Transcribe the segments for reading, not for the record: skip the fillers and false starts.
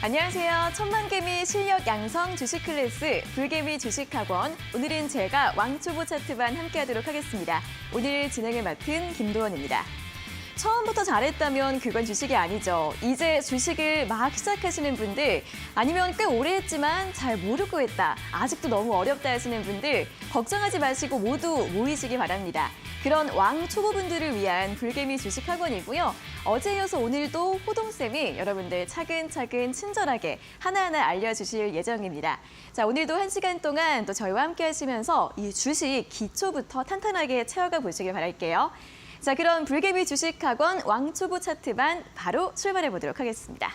안녕하세요. 천만개미 실력 양성 주식 클래스 불개미 주식학원. 오늘은 제가 왕초보 차트반 함께하도록 하겠습니다. 오늘 진행을 맡은 김도원입니다. 처음부터 잘했다면 그건 주식이 아니죠. 이제 주식을 막 시작하시는 분들, 아니면 꽤 오래 했지만 잘 모르고 했다, 아직도 너무 어렵다 하시는 분들 걱정하지 마시고 모두 모이시기 바랍니다. 그런 왕초보분들을 위한 불개미 주식학원이고요. 어제 이어서 오늘도 호동쌤이 여러분들 차근차근 친절하게 하나하나 알려주실 예정입니다. 자, 오늘도 1시간 동안 또 저희와 함께 하시면서 이 주식 기초부터 탄탄하게 채워가 보시길 바랄게요. 자, 그럼 불개미 주식학원 왕초보 차트반 바로 출발해 보도록 하겠습니다.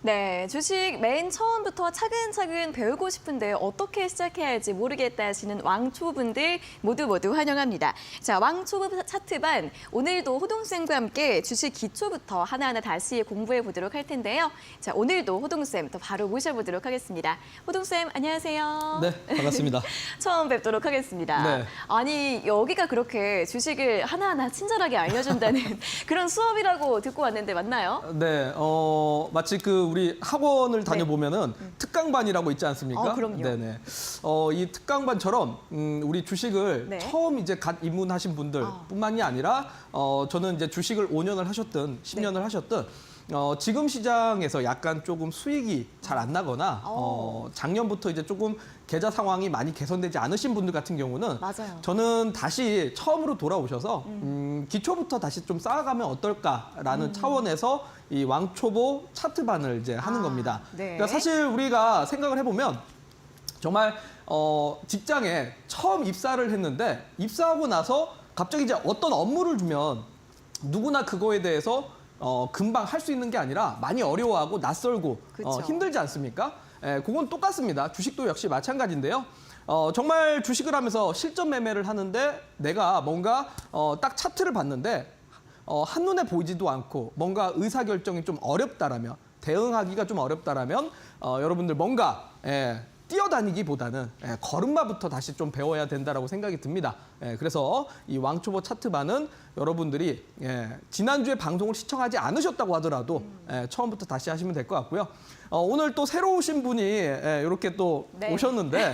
네, 주식 맨 처음부터 차근차근 배우고 싶은데 어떻게 시작해야 할지 모르겠다 하시는 왕초보분들 모두 환영합니다. 자, 왕초보 차트반, 오늘도 호동쌤과 함께 주식 기초부터 하나하나 다시 공부해 보도록 할 텐데요. 자, 오늘도 호동쌤 또 바로 모셔보도록 하겠습니다. 호동쌤, 안녕하세요. 네, 반갑습니다. 처음 뵙도록 하겠습니다. 네. 아니, 여기가 그렇게 주식을 하나하나 친절하게 알려준다는 그런 수업이라고 듣고 왔는데 맞나요? 네, 마치 우리 학원을 다녀보면은 특강반이라고 있지 않습니까? 그럼요. 네네. 이 특강반처럼 우리 주식을 네. 처음 이제 갓 입문하신 분들뿐만이 아니라 저는 이제 주식을 5년을 하셨든 10년을 하셨든 지금 시장에서 약간 조금 수익이 잘 안 나거나 작년부터 이제 조금 계좌 상황이 많이 개선되지 않으신 분들 같은 경우는 맞아요. 저는 다시 처음으로 돌아오셔서 기초부터 다시 좀 쌓아가면 어떨까라는 차원에서 이 왕초보 차트반을 이제 하는 겁니다. 네. 그러니까 사실 우리가 생각을 해보면 정말 직장에 처음 입사를 했는데 입사하고 나서 갑자기 이제 어떤 업무를 주면 누구나 그거에 대해서 금방 할 수 있는 게 아니라 많이 어려워하고 낯설고 그쵸. 힘들지 않습니까? 그건 똑같습니다. 주식도 역시 마찬가지인데요. 정말 주식을 하면서 실전 매매를 하는데 내가 뭔가 딱 차트를 봤는데 한눈에 보이지도 않고 뭔가 의사결정이 좀 어렵다라면, 대응하기가 좀 어렵다라면 여러분들 뭔가 뛰어다니기보다는 걸음마부터 다시 좀 배워야 된다라고 생각이 듭니다. 그래서 이 왕초보 차트반은 여러분들이 지난주에 방송을 시청하지 않으셨다고 하더라도 처음부터 다시 하시면 될 것 같고요. 오늘 또 새로 오신 분이 이렇게 또 네. 오셨는데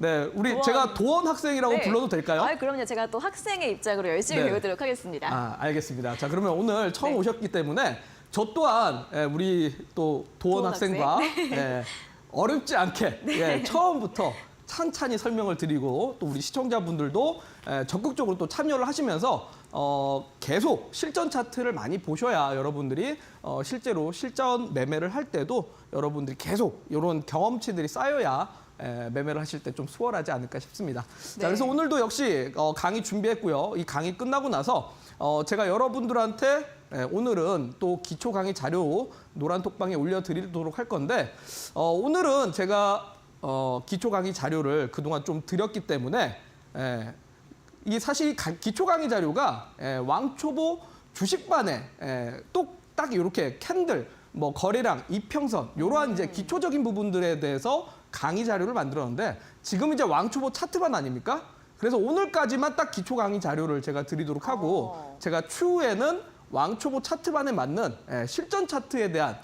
네, 제가 도원 학생이라고 네. 불러도 될까요? 그럼요. 제가 또 학생의 입장으로 열심히 네. 배우도록 하겠습니다. 알겠습니다. 자, 그러면 오늘 처음 네. 오셨기 때문에 저 또한 우리 또 도원 학생과 어렵지 않게 처음부터 찬찬히 설명을 드리고 또 우리 시청자분들도 적극적으로 또 참여를 하시면서 계속 실전 차트를 많이 보셔야 여러분들이 실제로 실전 매매를 할 때도 여러분들이 계속 이런 경험치들이 쌓여야 매매를 하실 때 좀 수월하지 않을까 싶습니다. 네. 자, 그래서 오늘도 역시 강의 준비했고요. 이 강의 끝나고 나서 제가 여러분들한테 오늘은 또 기초 강의 자료 노란톡방에 올려드리도록 할 건데 오늘은 제가 기초 강의 자료를 그동안 좀 드렸기 때문에 이게 사실 기초 강의 자료가 왕초보 주식반에 딱 이렇게 캔들, 뭐 거래량, 이평선 이러한 이제 기초적인 부분들에 대해서 강의 자료를 만들었는데 지금 이제 왕초보 차트반 아닙니까? 그래서 오늘까지만 딱 기초 강의 자료를 제가 드리도록 하고 제가 추후에는 왕초보 차트반에 맞는 실전 차트에 대한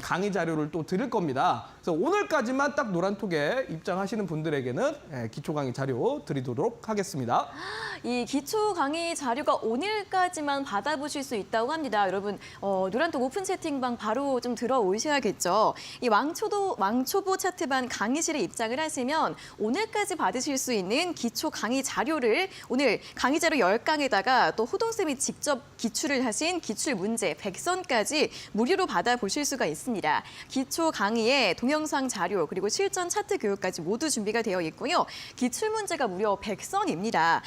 강의 자료를 또 드릴 겁니다. 그래서 오늘까지만 딱 노란톡에 입장하시는 분들에게는 기초 강의 자료 드리도록 하겠습니다. 이 기초 강의 자료가 오늘까지만 받아보실 수 있다고 합니다. 여러분, 노란톡 오픈 채팅방 바로 좀 들어오셔야겠죠. 이 왕초보 차트반 강의실에 입장을 하시면 오늘까지 받으실 수 있는 기초 강의 자료를 오늘 강의 자료 10강에다가 또 호동쌤이 직접 기출을 하신 기출 문제 100선까지 무료로 받아보실 수가 있습니다. 기초 강의에 동영상 자료 그리고 실전 차트 교육까지 모두 준비가 되어 있고요. 기출 문제가 무려 100선입니다.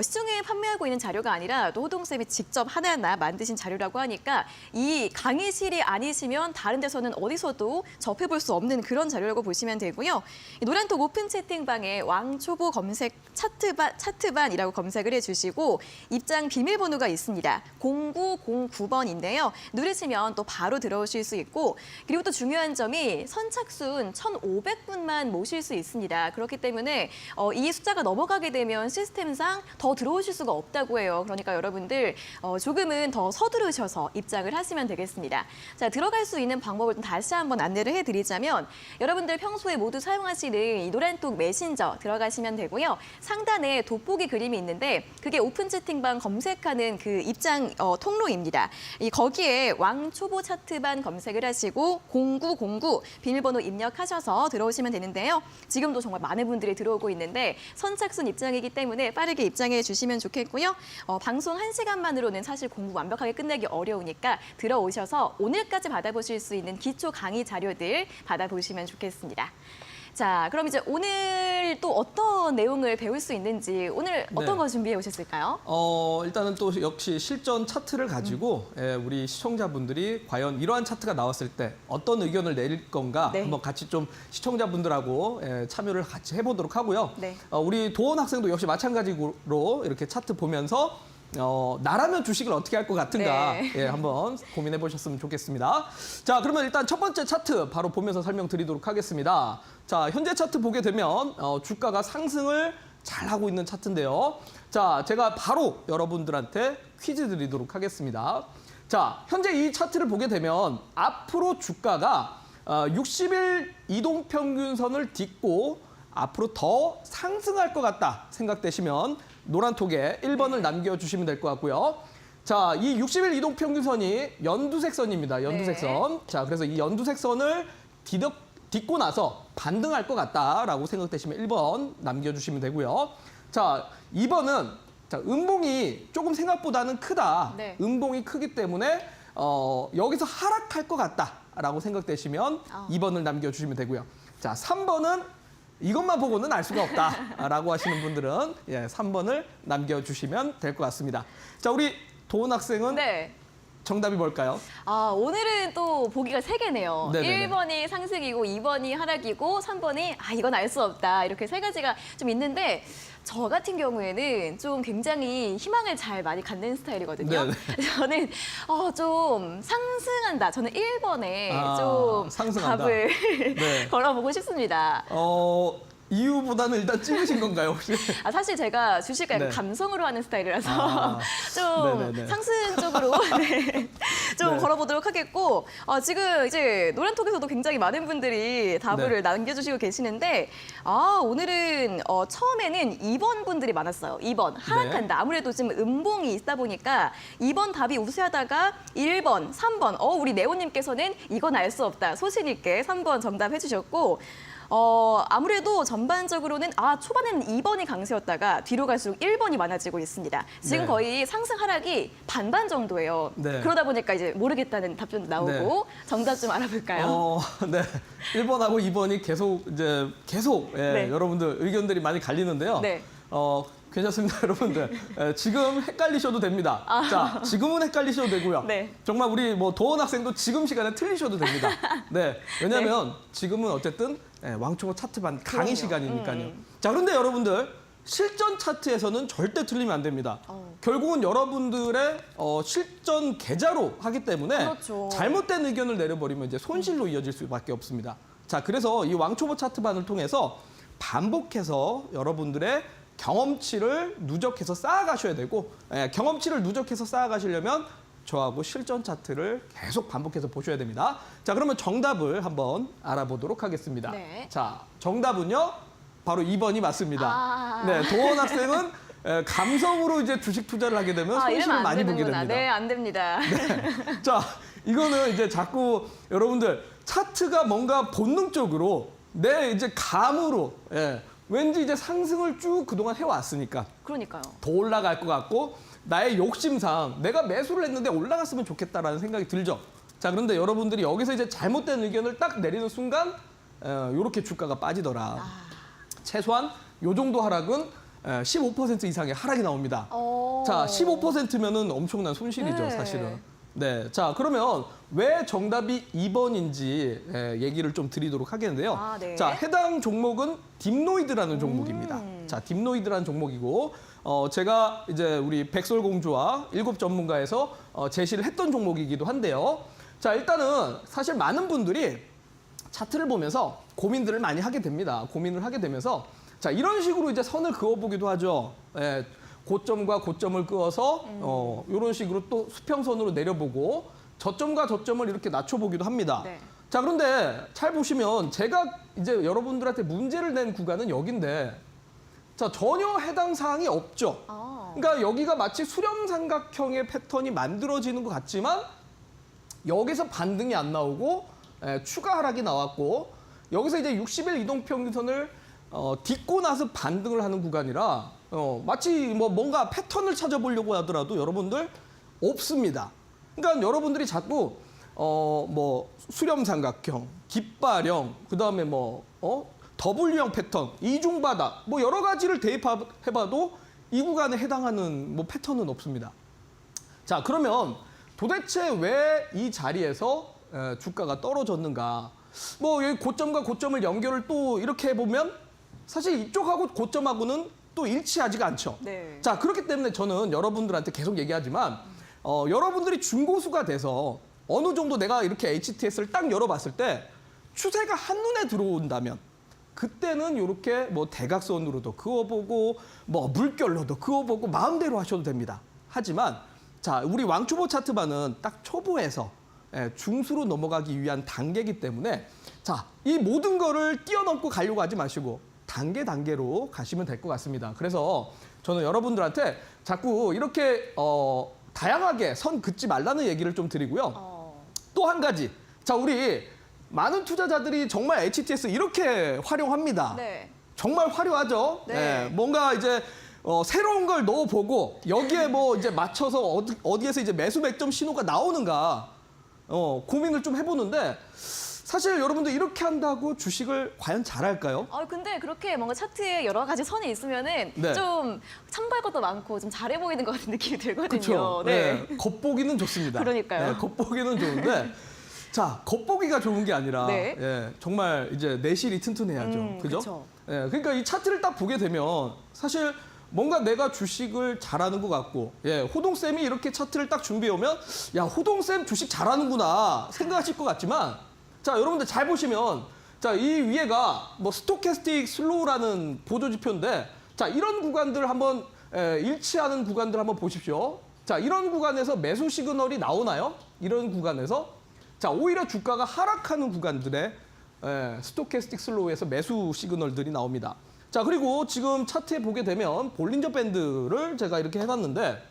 시중에 판매하고 있는 자료가 아니라 또 호동쌤이 직접 하나하나 만드신 자료라고 하니까 이 강의실이 아니시면 다른 데서는 어디서도 접해볼 수 없는 그런 자료라고 보시면 되고요. 이 노란톡 오픈 채팅방에 왕초보 검색 차트반이라고 검색을 해주시고 입장 비밀번호가 있습니다. 0909번인데요. 누르시면 또 바로 들어오실 수 있고 그리고 또 중요한 점이 선착순 1,500분만 모실 수 있습니다. 그렇기 때문에 이 숫자가 넘어가게 되면 시스템상 더 들어오실 수가 없다고 해요. 그러니까 여러분들 조금은 더 서두르셔서 입장을 하시면 되겠습니다. 자, 들어갈 수 있는 방법을 다시 한번 안내를 해드리자면 여러분들 평소에 모두 사용하시는 이 노란톡 메신저 들어가시면 되고요. 상단에 돋보기 그림이 있는데 그게 오픈 채팅방 검색하는 그 입장 통로입니다. 거기에 왕초보 차트반 검색을 하시고 0909 비밀번호 입력하셔서 들어오시면 되는데요. 지금도 정말 많은 분들이 들어오고 있는데 선착순 입장이기 때문에 빠르게 입장해 주시면 좋겠고요. 방송 1시간만으로는 사실 공부 완벽하게 끝내기 어려우니까 들어오셔서 오늘까지 받아보실 수 있는 기초 강의 자료들 받아보시면 좋겠습니다. 자, 그럼 이제 오늘 또 어떤 내용을 배울 수 있는지 오늘 어떤 거 준비해 오셨을까요? 일단은 또 역시 실전 차트를 가지고 우리 시청자분들이 과연 이러한 차트가 나왔을 때 어떤 의견을 내릴 건가 한번 같이 좀 시청자분들하고 참여를 같이 해보도록 하고요. 우리 도원 학생도 역시 마찬가지로 이렇게 차트 보면서 나라면 주식을 어떻게 할 것 같은가 한번 고민해 보셨으면 좋겠습니다. 자, 그러면 일단 첫 번째 차트 바로 보면서 설명드리도록 하겠습니다. 자, 현재 차트 보게 되면 주가가 상승을 잘하고 있는 차트인데요. 자, 제가 바로 여러분들한테 퀴즈 드리도록 하겠습니다. 자, 현재 이 차트를 보게 되면 앞으로 주가가 60일 이동평균선을 딛고 앞으로 더 상승할 것 같다 생각되시면 노란톡에 1번을 남겨주시면 될 것 같고요. 자, 이 60일 이동평균선이 연두색 선입니다. 연두색 선. 자, 그래서 이 연두색 선을 딛고 나서 반등할 것 같다라고 생각되시면 1번 남겨주시면 되고요. 자, 2번은 음봉이 조금 생각보다는 크다. 음봉이 크기 때문에 여기서 하락할 것 같다라고 생각되시면 2번을 남겨주시면 되고요. 자, 3번은 이것만 보고는 알 수가 없다라고 하시는 분들은 3번을 남겨주시면 될 것 같습니다. 자, 우리 도원 학생은 정답이 뭘까요? 오늘은 또 보기가 3개네요. 네네네. 1번이 상승이고 2번이 하락이고 3번이 이건 알 수 없다. 이렇게 3가지가 좀 있는데 저 같은 경우에는 좀 굉장히 희망을 잘 많이 갖는 스타일이거든요. 저는 좀 상승한다. 저는 1번에 좀 상승한다. 답을 걸어보고 싶습니다. 이유보다는 일단 찍으신 건가요, 혹시? 사실 제가 주식을 약간 감성으로 하는 스타일이라서 좀 상승 쪽으로 좀 걸어보도록 하겠고 지금 이제 노란톡에서도 굉장히 많은 분들이 답을 남겨주시고 계시는데 오늘은 처음에는 2번 분들이 많았어요. 2번 하락한다. 아무래도 지금 음봉이 있다 보니까 2번 답이 우세하다가 1번, 3번 우리 네오님께서는 이건 알 수 없다. 소신 있게 3번 정답해 주셨고 아무래도 전반적으로는 초반에는 2번이 강세였다가 뒤로 갈수록 1번이 많아지고 있습니다. 지금 거의 상승 하락이 반반 정도예요. 그러다 보니까 이제 모르겠다는 답변도 나오고 정답 좀 알아볼까요? 1번하고 2번이 계속 여러분들 의견들이 많이 갈리는데요. 괜찮습니다, 여러분들. 지금 헷갈리셔도 됩니다. 자, 지금은 헷갈리셔도 되고요. 정말 우리 도원 학생도 지금 시간에 틀리셔도 됩니다. 왜냐하면 지금은 어쨌든 왕초보 차트반 강의 시간이니까요. 자, 그런데 여러분들 실전 차트에서는 절대 틀리면 안 됩니다. 결국은 여러분들의 실전 계좌로 하기 때문에 잘못된 의견을 내려버리면 이제 손실로 이어질 수밖에 없습니다. 자, 그래서 이 왕초보 차트반을 통해서 반복해서 여러분들의 경험치를 누적해서 쌓아가셔야 되고 경험치를 누적해서 쌓아가시려면 저하고 실전 차트를 계속 반복해서 보셔야 됩니다. 자, 그러면 정답을 한번 알아보도록 하겠습니다. 자, 정답은요. 바로 2번이 맞습니다. 도원 학생은 감성으로 이제 주식 투자를 하게 되면 손실을 많이 보게 됩니다. 안 됩니다. 자, 이거는 이제 자꾸 여러분들 차트가 뭔가 본능적으로 내 이제 감으로 왠지 이제 상승을 쭉 그동안 해왔으니까 그러니까요. 더 올라갈 것 같고 나의 욕심상 내가 매수를 했는데 올라갔으면 좋겠다라는 생각이 들죠. 자, 그런데 여러분들이 여기서 이제 잘못된 의견을 딱 내리는 순간 이렇게 주가가 빠지더라. 최소한 요 정도 하락은 15% 이상의 하락이 나옵니다. 자, 15%면은 엄청난 손실이죠, 네. 사실은. 네, 자, 그러면 왜 정답이 2번인지 얘기를 좀 드리도록 하겠는데요. 네. 자, 해당 종목은 딥노이드라는 종목입니다. 자, 딥노이드라는 종목이고, 제가 이제 우리 백설공주와 7 전문가에서 제시를 했던 종목이기도 한데요. 자, 일단은 사실 많은 분들이 차트를 보면서 고민들을 많이 하게 됩니다. 고민을 하게 되면서 자, 이런 식으로 이제 선을 그어보기도 하죠. 예, 고점과 고점을 그어서 이런 식으로 또 수평선으로 내려보고 저점과 저점을 이렇게 낮춰보기도 합니다. 네. 자, 그런데 잘 보시면 제가 이제 여러분들한테 문제를 낸 구간은 여긴데 자, 전혀 해당 사항이 없죠. 그러니까 여기가 마치 수렴삼각형의 패턴이 만들어지는 것 같지만 여기서 반등이 안 나오고 추가 하락이 나왔고 여기서 이제 60일 이동평균선을 딛고 나서 반등을 하는 구간이라 마치 뭐 뭔가 패턴을 찾아보려고 하더라도 여러분들 없습니다. 그러니까 여러분들이 자꾸 뭐 수렴삼각형, 깃발형, 그다음에 뭐 W형 패턴, 이중바닥 뭐 여러 가지를 대입해봐도 이 구간에 해당하는 뭐 패턴은 없습니다. 자, 그러면 도대체 왜 이 자리에서 주가가 떨어졌는가? 뭐 여기 고점과 고점을 연결을 또 이렇게 해보면 사실 이쪽하고 고점하고는 또 일치하지가 않죠. 네. 자, 그렇기 때문에 저는 여러분들한테 계속 얘기하지만 여러분들이 중고수가 돼서 어느 정도 내가 이렇게 HTS를 딱 열어봤을 때 추세가 한눈에 들어온다면 그때는 이렇게 뭐 대각선으로도 그어보고 뭐 물결로도 그어보고 마음대로 하셔도 됩니다. 하지만 자, 우리 왕초보 차트반은 딱 초보에서 중수로 넘어가기 위한 단계이기 때문에 자, 이 모든 거를 뛰어넘고 가려고 하지 마시고 단계로 가시면 될 것 같습니다. 그래서 저는 여러분들한테 자꾸 이렇게 다양하게 선 긋지 말라는 얘기를 좀 드리고요. 또 한 가지. 자, 우리 많은 투자자들이 정말 HTS 이렇게 활용합니다. 네. 정말 화려하죠. 네. 뭔가 이제 새로운 걸 넣어보고 여기에 뭐 이제 맞춰서 어디에서 이제 매수 맥점 신호가 나오는가 고민을 좀 해보는데 사실 여러분들 이렇게 한다고 주식을 과연 잘할까요? 근데 그렇게 뭔가 차트에 여러 가지 선이 있으면은 네. 좀 참고할 것도 많고 좀 잘해 보이는 것 같은 느낌이 들거든요. 그렇죠. 네. 겉보기는 좋습니다. 그러니까요. 네, 겉보기는 좋은데 자, 겉보기가 좋은 게 아니라 네. 정말 이제 내실이 튼튼해야죠. 그죠? 그쵸. 그러니까 이 차트를 딱 보게 되면 사실 뭔가 내가 주식을 잘하는 것 같고 호동쌤이 이렇게 차트를 딱 준비해 오면 야, 호동쌤 주식 잘하는구나 생각하실 것 같지만 자, 여러분들 잘 보시면 자, 이 위에가 뭐 스토캐스틱 슬로우라는 보조지표인데 자, 이런 구간들 한번 일치하는 구간들 한번 보십시오. 자, 이런 구간에서 매수 시그널이 나오나요? 이런 구간에서 자, 오히려 주가가 하락하는 구간들의 스토캐스틱 슬로우에서 매수 시그널들이 나옵니다. 자, 그리고 지금 차트에 보게 되면 볼린저 밴드를 제가 이렇게 해놨는데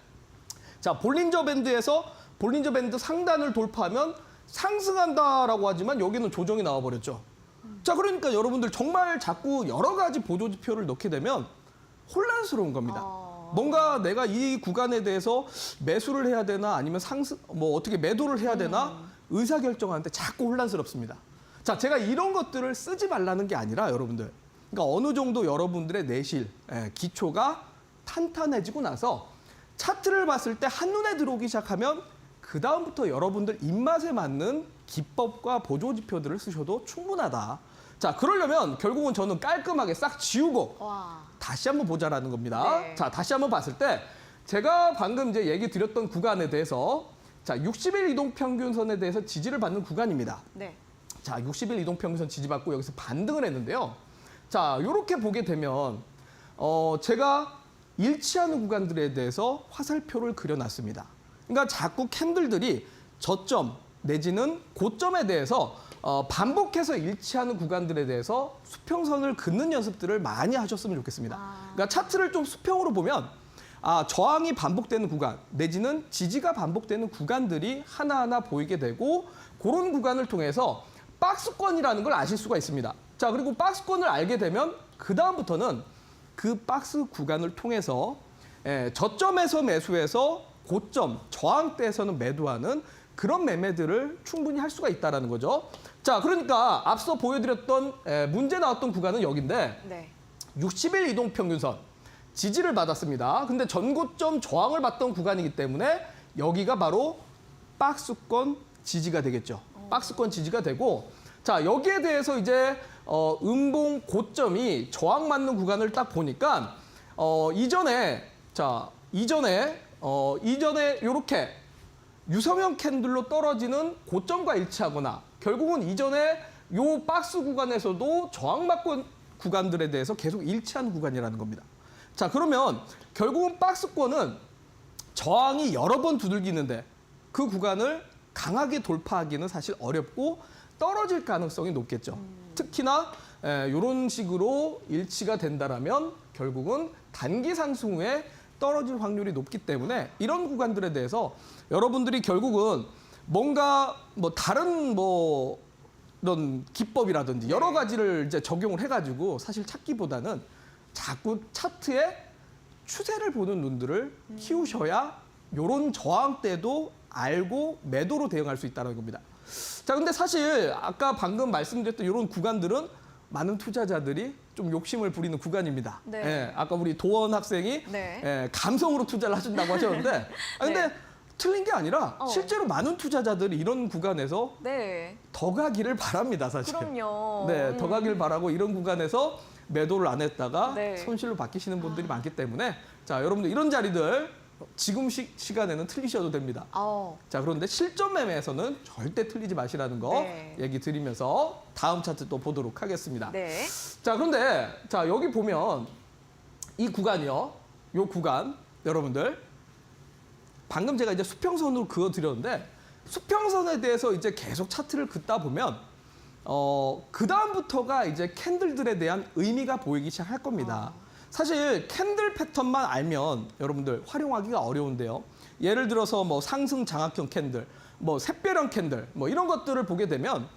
자, 볼린저 밴드에서 볼린저 밴드 상단을 돌파하면 상승한다라고 하지만 여기는 조정이 나와버렸죠. 자, 그러니까 여러분들 정말 자꾸 여러 가지 보조지표를 넣게 되면 혼란스러운 겁니다. 뭔가 내가 이 구간에 대해서 매수를 해야 되나 아니면 뭐 어떻게 매도를 해야 되나 의사결정하는데 자꾸 혼란스럽습니다. 자, 제가 이런 것들을 쓰지 말라는 게 아니라 여러분들 그러니까 어느 정도 여러분들의 내실, 기초가 탄탄해지고 나서 차트를 봤을 때 한눈에 들어오기 시작하면 그다음부터 여러분들 입맛에 맞는 기법과 보조지표들을 쓰셔도 충분하다. 자, 그러려면 결국은 저는 깔끔하게 싹 지우고 다시 한번 보자라는 겁니다. 네. 자, 다시 한번 봤을 때 제가 방금 이제 얘기 드렸던 구간에 대해서 자, 60일 이동평균선에 대해서 지지를 받는 구간입니다. 네. 자, 60일 이동평균선 지지받고 여기서 반등을 했는데요. 자, 이렇게 보게 되면 제가 일치하는 구간들에 대해서 화살표를 그려놨습니다. 그러니까 자꾸 캔들들이 저점 내지는 고점에 대해서 반복해서 일치하는 구간들에 대해서 수평선을 긋는 연습들을 많이 하셨으면 좋겠습니다. 그러니까 차트를 좀 수평으로 보면 저항이 반복되는 구간 내지는 지지가 반복되는 구간들이 하나하나 보이게 되고 그런 구간을 통해서 박스권이라는 걸 아실 수가 있습니다. 자, 그리고 박스권을 알게 되면 그다음부터는 그 박스 구간을 통해서 저점에서 매수해서 고점, 저항대에서는 매도하는 그런 매매들을 충분히 할 수가 있다는 거죠. 자, 그러니까 앞서 보여드렸던 문제 나왔던 구간은 여기인데 네. 60일 이동평균선 지지를 받았습니다. 근데 전고점 저항을 받던 구간이기 때문에 여기가 바로 박스권 지지가 되겠죠. 박스권 지지가 되고 자, 여기에 대해서 이제 음봉 고점이 저항 맞는 구간을 딱 보니까 이전에 이렇게 유성형 캔들로 떨어지는 고점과 일치하거나 결국은 이전에 요 박스 구간에서도 저항받고 구간들에 대해서 계속 일치하는 구간이라는 겁니다. 자, 그러면 결국은 박스권은 저항이 여러 번 두들기는데 그 구간을 강하게 돌파하기는 사실 어렵고 떨어질 가능성이 높겠죠. 특히나 이런 식으로 일치가 된다라면 결국은 단기 상승 후에 떨어질 확률이 높기 때문에 이런 구간들에 대해서 여러분들이 결국은 뭔가 뭐 다른 뭐 이런 기법이라든지 여러 가지를 이제 적용을 해가지고 사실 찾기보다는 자꾸 차트의 추세를 보는 눈들을 키우셔야 이런 저항 때도 알고 매도로 대응할 수 있다는 겁니다. 자, 근데 사실 아까 방금 말씀드렸던 이런 구간들은 많은 투자자들이 좀 욕심을 부리는 구간입니다. 네. 예, 아까 우리 도원 학생이 네. 감성으로 투자를 하신다고 하셨는데 근데 네. 틀린 게 아니라 실제로 많은 투자자들이 이런 구간에서 네. 더 가기를 바랍니다, 사실. 그럼요. 네, 더 가길 바라고 이런 구간에서 매도를 안 했다가 네. 손실로 바뀌시는 분들이 많기 때문에 자, 여러분들 이런 자리들 지금 시간에는 틀리셔도 됩니다. 자, 그런데 실전 매매에서는 절대 틀리지 마시라는 거 네. 얘기 드리면서 다음 차트 또 보도록 하겠습니다. 네. 자, 그런데 자, 여기 보면 이 구간이요. 요 구간 여러분들 방금 제가 이제 수평선으로 그어 드렸는데 수평선에 대해서 이제 계속 차트를 긋다 보면 그 다음부터가 이제 캔들들에 대한 의미가 보이기 시작할 겁니다. 사실 캔들 패턴만 알면 여러분들 활용하기가 어려운데요. 예를 들어서 뭐 상승 장악형 캔들, 뭐 샛별형 캔들, 뭐 이런 것들을 보게 되면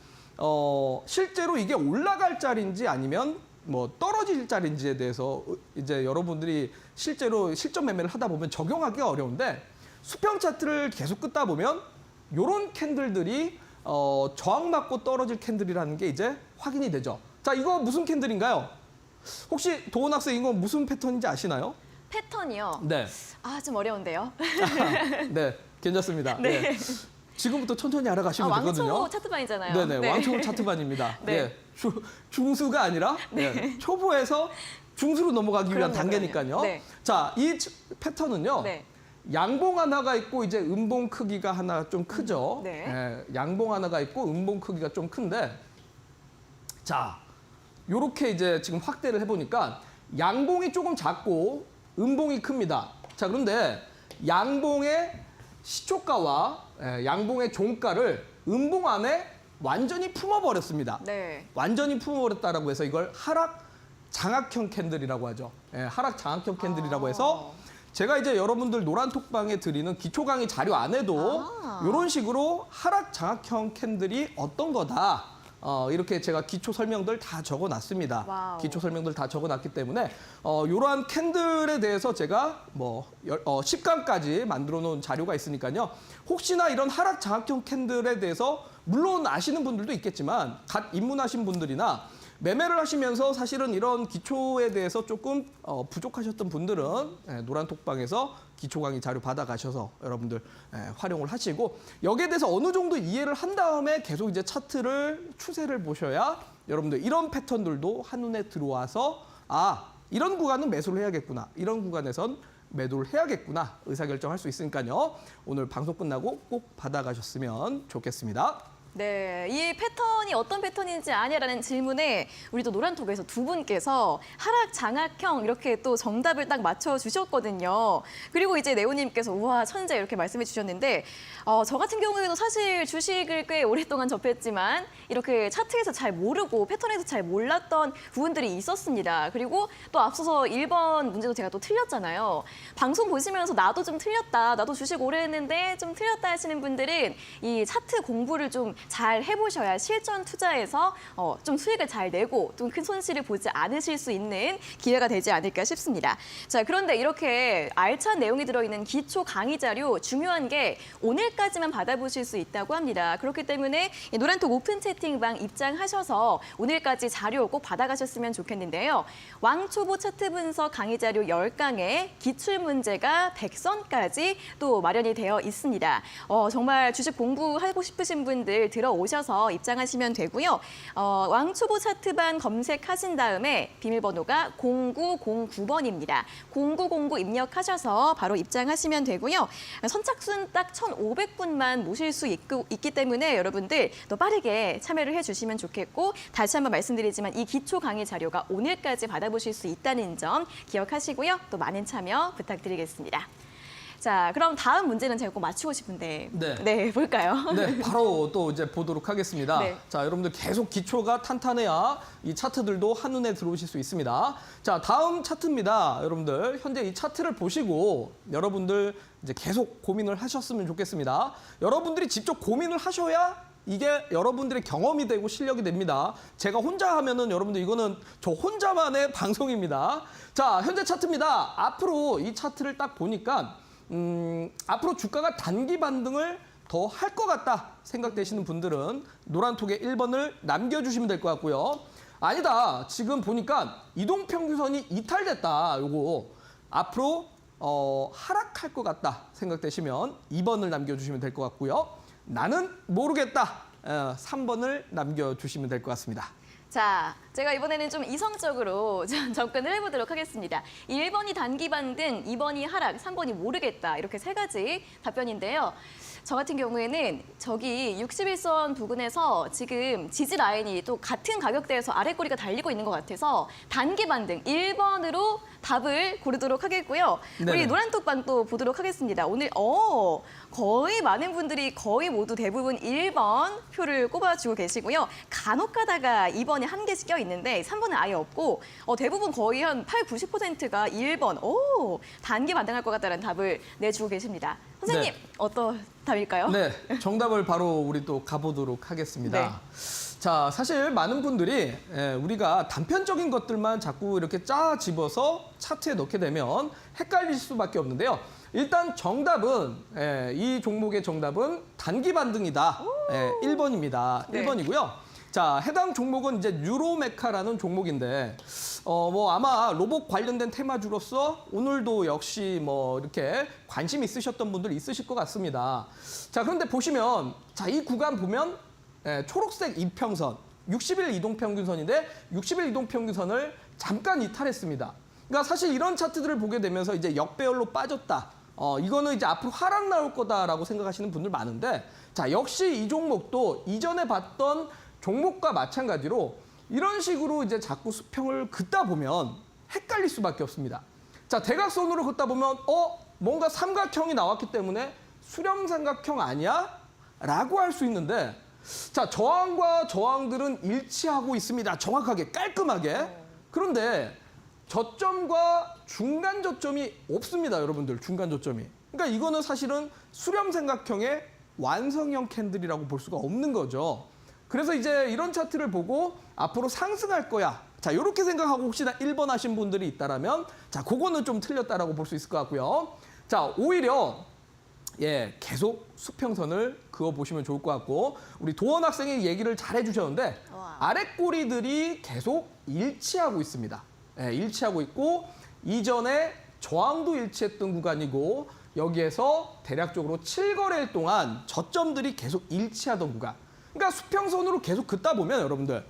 실제로 이게 올라갈 자리인지 아니면 뭐 떨어질 자리인지에 대해서 이제 여러분들이 실제로 실전 매매를 하다 보면 적용하기가 어려운데 수평 차트를 계속 긋다 보면 이런 캔들들이 저항받고 떨어질 캔들이라는 게 이제 확인이 되죠. 자, 이거 무슨 캔들인가요? 혹시 도원 학생 이거 무슨 패턴인지 아시나요? 패턴이요. 네. 아, 좀 어려운데요. 네, 괜찮습니다. 네. 네. 지금부터 천천히 알아가시면 되거든요. 왕초 차트반이잖아요. 네네, 네. 왕초 차트반입니다. 네. 예, 중수가 아니라 초보에서 중수로 넘어가기 위한 그럼요, 단계니까요. 그럼요. 네. 자, 이 패턴은요. 네. 양봉 하나가 있고 이제 음봉 크기가 하나 좀 크죠. 네. 예, 양봉 하나가 있고 음봉 크기가 좀 큰데 자, 요렇게 이제 지금 확대를 해보니까 양봉이 조금 작고 음봉이 큽니다. 자, 그런데 양봉의 시초가와 양봉의 종가를 음봉 안에 완전히 품어버렸습니다. 네. 완전히 품어버렸다라고 해서 이걸 하락 장악형 캔들이라고 하죠. 하락 장악형 캔들이라고 해서 제가 이제 여러분들 노란톡방에 드리는 기초 강의 자료 안에도 이런 식으로 하락 장악형 캔들이 어떤 거다. 이렇게 제가 기초 설명들 다 적어놨습니다. 와우. 기초 설명들 다 적어놨기 때문에 이러한 캔들에 대해서 제가 뭐 10강까지 만들어 놓은 자료가 있으니까요. 혹시나 이런 하락 장악형 캔들에 대해서 물론 아시는 분들도 있겠지만 갓 입문하신 분들이나 매매를 하시면서 사실은 이런 기초에 대해서 조금 부족하셨던 분들은 노란톡방에서 기초 강의 자료 받아가셔서 여러분들 활용을 하시고 여기에 대해서 어느 정도 이해를 한 다음에 계속 이제 차트를 추세를 보셔야 여러분들 이런 패턴들도 한눈에 들어와서 아, 이런 구간은 매수를 해야겠구나. 이런 구간에선 매도를 해야겠구나. 의사결정할 수 있으니까요. 오늘 방송 끝나고 꼭 받아가셨으면 좋겠습니다. 네, 이 패턴이 어떤 패턴인지 아냐라는 질문에 우리 또 노란톡에서 두 분께서 하락 장악형 이렇게 또 정답을 딱 맞춰주셨거든요. 그리고 이제 네오님께서 우와 천재 이렇게 말씀해 주셨는데 저 같은 경우에도 사실 주식을 꽤 오랫동안 접했지만 이렇게 차트에서 잘 모르고 패턴에서 잘 몰랐던 부분들이 있었습니다. 그리고 또 앞서서 1번 문제도 제가 또 틀렸잖아요. 방송 보시면서 나도 좀 틀렸다, 나도 주식 오래 했는데 좀 틀렸다 하시는 분들은 이 차트 공부를 좀 잘 해보셔야 실전 투자에서 좀 수익을 잘 내고 좀 큰 손실을 보지 않으실 수 있는 기회가 되지 않을까 싶습니다. 자, 그런데 이렇게 알찬 내용이 들어있는 기초 강의 자료 중요한 게 오늘까지만 받아보실 수 있다고 합니다. 그렇기 때문에 노란톡 오픈 채팅방 입장하셔서 오늘까지 자료 꼭 받아가셨으면 좋겠는데요. 왕초보 차트 분석 강의 자료 10강에 기출 문제가 100선까지 또 마련이 되어 있습니다. 정말 주식 공부하고 싶으신 분들 들어오셔서 입장하시면 되고요. 왕초보 차트반 검색하신 다음에 비밀번호가 0909번입니다. 0909 입력하셔서 바로 입장하시면 되고요. 선착순 딱 1,500분만 모실 수 있기 때문에 여러분들 또 빠르게 참여를 해주시면 좋겠고 다시 한번 말씀드리지만 이 기초 강의 자료가 오늘까지 받아보실 수 있다는 점 기억하시고요. 또 많은 참여 부탁드리겠습니다. 자, 그럼 다음 문제는 제가 꼭 맞추고 싶은데 네, 볼까요? 네, 바로 또 이제 보도록 하겠습니다. 네. 자, 여러분들 계속 기초가 탄탄해야 이 차트들도 한눈에 들어오실 수 있습니다. 자, 다음 차트입니다. 여러분들 현재 이 차트를 보시고 여러분들 이제 계속 고민을 하셨으면 좋겠습니다. 여러분들이 직접 고민을 하셔야 이게 여러분들의 경험이 되고 실력이 됩니다. 제가 혼자 하면은 여러분들 이거는 저 혼자만의 방송입니다. 자, 현재 차트입니다. 앞으로 이 차트를 딱 보니까 앞으로 주가가 단기 반등을 더 할 것 같다 생각되시는 분들은 노란톡에 1번을 남겨주시면 될 것 같고요. 아니다, 지금 보니까 이동평균선이 이탈됐다. 요거 앞으로 하락할 것 같다 생각되시면 2번을 남겨주시면 될 것 같고요. 나는 모르겠다. 3번을 남겨주시면 될 것 같습니다. 자, 제가 이번에는 좀 이성적으로 좀 접근을 해보도록 하겠습니다. 1번이 단기 반등, 2번이 하락, 3번이 모르겠다. 이렇게 세 가지 답변인데요. 저 같은 경우에는 저기 61선 부근에서 지금 지지 라인이 또 같은 가격대에서 아랫꼬리가 달리고 있는 것 같아서 단기 반등 1번으로 답을 고르도록 하겠고요. 네네. 우리 노란톡방 또 보도록 하겠습니다. 오늘 거의 많은 분들이 거의 모두 대부분 1번 표를 꼽아주고 계시고요. 간혹 가다가 2번에 한 개씩 껴있는데 3번은 아예 없고 대부분 거의 한 80~90%가 1번 단기 반등할 것 같다는 답을 내주고 계십니다. 선생님, 네. 어떤 답일까요? 네, 정답을 바로 우리 또 가보도록 하겠습니다. 자, 사실 많은 분들이 우리가 단편적인 것들만 자꾸 이렇게 짜 집어서 차트에 넣게 되면 헷갈릴 수밖에 없는데요. 일단 정답은 이 종목의 정답은 단기 반등이다. 1번입니다. 네. 1번이고요. 자, 해당 종목은 이제 뉴로메카라는 종목인데 뭐 아마 로봇 관련된 테마주로서 오늘도 역시 뭐 이렇게 관심 있으셨던 분들 있으실 것 같습니다. 자, 그런데 보시면 자, 이 구간 보면 초록색 이평선, 60일 이동평균선인데 60일 이동평균선을 잠깐 이탈했습니다. 그러니까 사실 이런 차트들을 보게 되면서 이제 역배열로 빠졌다. 이거는 이제 앞으로 하락 나올 거다라고 생각하시는 분들 많은데 자, 역시 이 종목도 이전에 봤던 종목과 마찬가지로 이런 식으로 이제 자꾸 수평을 긋다 보면 헷갈릴 수밖에 없습니다. 자, 대각선으로 긋다 보면 뭔가 삼각형이 나왔기 때문에 수렴삼각형 아니야? 라고 할 수 있는데 자, 저항과 저항들은 일치하고 있습니다. 정확하게 깔끔하게. 그런데 저점과 중간 저점이 없습니다. 여러분들, 중간 저점이. 그러니까 이거는 사실은 수렴삼각형의 완성형 캔들이라고 볼 수가 없는 거죠. 그래서 이제 이런 차트를 보고 앞으로 상승할 거야. 자, 이렇게 생각하고 혹시나 1번 하신 분들이 있다라면 자, 그거는 좀 틀렸다라고 볼 수 있을 것 같고요. 자, 오히려 계속 수평선을 그어 보시면 좋을 것 같고 우리 도원 학생이 얘기를 잘 해주셨는데 아랫꼬리들이 계속 일치하고 있습니다. 일치하고 있고 이전에 저항도 일치했던 구간이고 여기에서 대략적으로 7거래일 동안 저점들이 계속 일치하던 구간. 그러니까 수평선으로 계속 긋다 보면 여러분들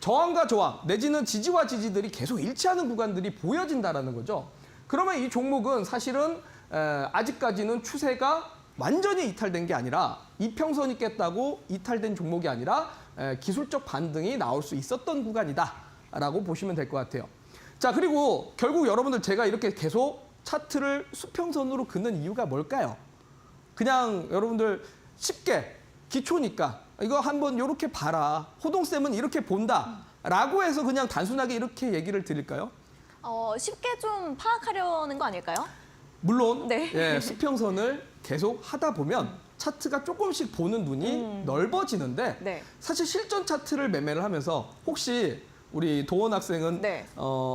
저항과 저항 내지는 지지와 지지들이 계속 일치하는 구간들이 보여진다라는 거죠. 그러면 이 종목은 사실은 아직까지는 추세가 완전히 이탈된 게 아니라 이평선이 깼다고 이탈된 종목이 아니라 기술적 반등이 나올 수 있었던 구간이다라고 보시면 될 것 같아요. 자, 그리고 결국 여러분들 제가 이렇게 계속 차트를 수평선으로 긋는 이유가 뭘까요? 그냥 여러분들 쉽게 기초니까 이거 한번 이렇게 봐라. 호동쌤은 이렇게 본다. 라고 해서 그냥 단순하게 이렇게 얘기를 드릴까요? 쉽게 좀 파악하려는 거 아닐까요? 물론 네. 예, 수평선을 계속 하다 보면 차트가 조금씩 보는 눈이 넓어지는데 네. 사실 실전 차트를 매매를 하면서 혹시 우리 도원 학생은 네.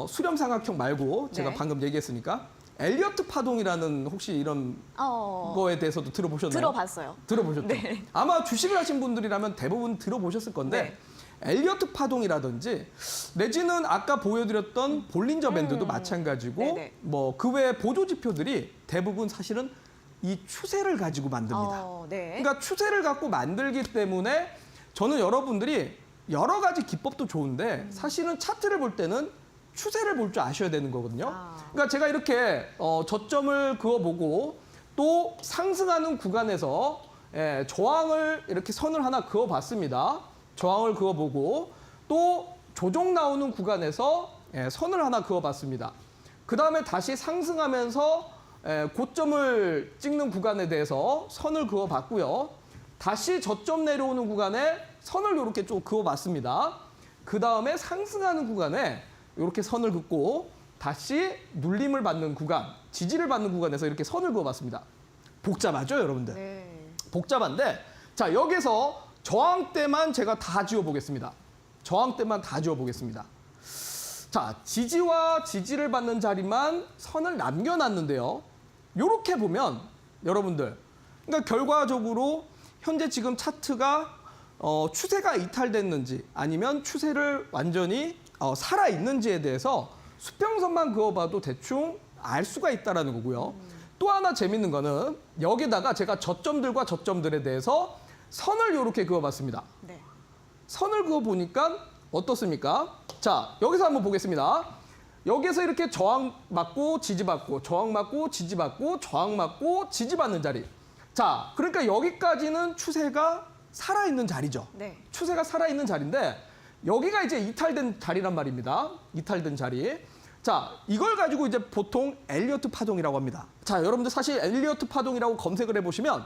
수렴삼각형 말고 제가 네. 방금 얘기했으니까 엘리어트 파동이라는 혹시 이런 거에 대해서도 들어보셨나요? 들어봤어요. 들어보셨죠? 네. 아마 주식을 하신 분들이라면 대부분 들어보셨을 건데 엘리어트 파동이라든지 내지는 아까 보여드렸던 볼린저 밴드도 마찬가지고 네네. 뭐 그 외 보조 지표들이 대부분 사실은 이 추세를 가지고 만듭니다. 네. 그러니까 추세를 갖고 만들기 때문에 저는 여러분들이 여러 가지 기법도 좋은데 사실은 차트를 볼 때는 추세를 볼 줄 아셔야 되는 거거든요. 그러니까 제가 이렇게 저점을 그어보고 또 상승하는 구간에서 저항을 이렇게 선을 하나 그어봤습니다. 저항을 그어보고 또 조정 나오는 구간에서 선을 하나 그어봤습니다. 그 다음에 다시 상승하면서 고점을 찍는 구간에 대해서 선을 그어봤고요. 다시 저점 내려오는 구간에 선을 이렇게 좀 그어봤습니다. 그 다음에 상승하는 구간에 이렇게 선을 긋고 다시 눌림을 받는 구간, 지지를 받는 구간에서 이렇게 선을 그어봤습니다. 복잡하죠, 여러분들? 네. 복잡한데 자 여기서 저항대만 제가 다 지워보겠습니다. 저항대만 다 지워보겠습니다. 자 지지와 지지를 받는 자리만 선을 남겨놨는데요. 이렇게 보면 여러분들 그러니까 결과적으로 현재 지금 차트가 추세가 이탈됐는지 아니면 추세를 완전히 살아있는지에 대해서 수평선만 그어봐도 대충 알 수가 있다는 거고요. 또 하나 재밌는 거는 여기다가 제가 저점들과 저점들에 대해서 선을 이렇게 그어봤습니다. 네. 선을 그어보니까 어떻습니까? 자, 여기서 한번 보겠습니다. 여기서 이렇게 저항 맞고 지지받고 저항 맞고 지지받고 저항 맞고 지지받는 자리. 자, 그러니까 여기까지는 추세가 살아있는 자리죠. 네. 추세가 살아있는 자리인데 여기가 이제 이탈된 자리란 말입니다. 이탈된 자리. 자, 이걸 가지고 이제 보통 엘리어트 파동이라고 합니다. 자, 여러분들 사실 엘리어트 파동이라고 검색을 해보시면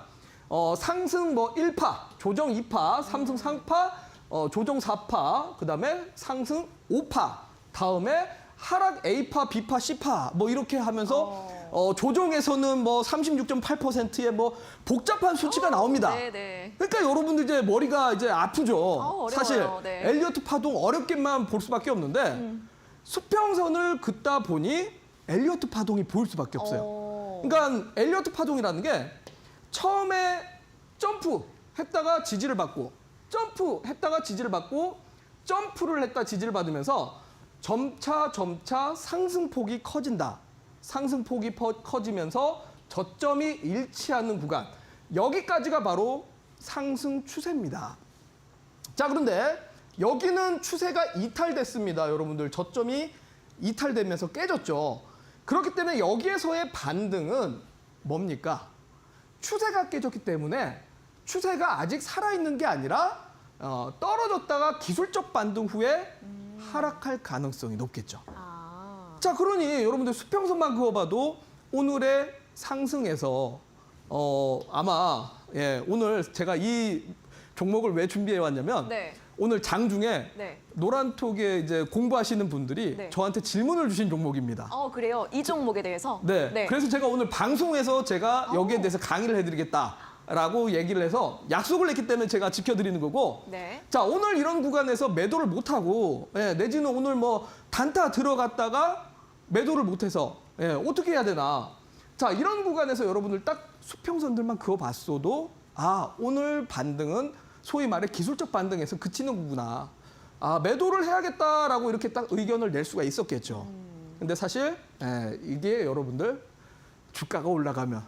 상승 뭐 1파, 조정 2파, 상승 3파, 조정 4파, 그다음에 상승 5파, 다음에 하락 A파, B파, C파 뭐 이렇게 하면서 조정에서는 뭐 36.8%의 뭐 복잡한 수치가 나옵니다. 네. 그러니까 여러분들 이제 머리가 이제 아프죠. 어려워요. 사실 네. 엘리어트 파동 어렵게만 볼 수밖에 없는데 수평선을 긋다 보니 엘리어트 파동이 보일 수밖에 없어요. 그러니까 엘리어트 파동이라는 게 처음에 점프 했다가 지지를 받고 점프 했다가 지지를 받고 점프를 했다 지지를 받으면서 점차 상승폭이 커진다. 상승폭이 커지면서 저점이 일치하는 구간. 여기까지가 바로 상승 추세입니다. 자, 그런데 여기는 추세가 이탈됐습니다. 여러분들 저점이 이탈되면서 깨졌죠. 그렇기 때문에 여기에서의 반등은 뭡니까? 추세가 깨졌기 때문에 추세가 아직 살아있는 게 아니라 떨어졌다가 기술적 반등 후에 하락할 가능성이 높겠죠. 자, 그러니 여러분들 수평선만 그어봐도 오늘의 상승에서 아마 오늘 제가 이 종목을 왜 준비해 왔냐면 네. 오늘 장중에 네. 노란톡에 이제 공부하시는 분들이 네. 저한테 질문을 주신 종목입니다. 그래요? 이 종목에 대해서? 네. 그래서 제가 오늘 방송에서 제가 여기에 대해서 강의를 해드리겠다라고 얘기를 해서 약속을 했기 때문에 제가 지켜드리는 거고. 네. 자, 오늘 이런 구간에서 매도를 못하고 내지는 오늘 뭐 단타 들어갔다가 매도를 못해서 어떻게 해야 되나. 자, 이런 구간에서 여러분들 딱 수평선들만 그어봤어도 오늘 반등은 소위 말해 기술적 반등에서 그치는 거구나. 매도를 해야겠다라고 이렇게 딱 의견을 낼 수가 있었겠죠. 근데 사실 이게 여러분들 주가가 올라가면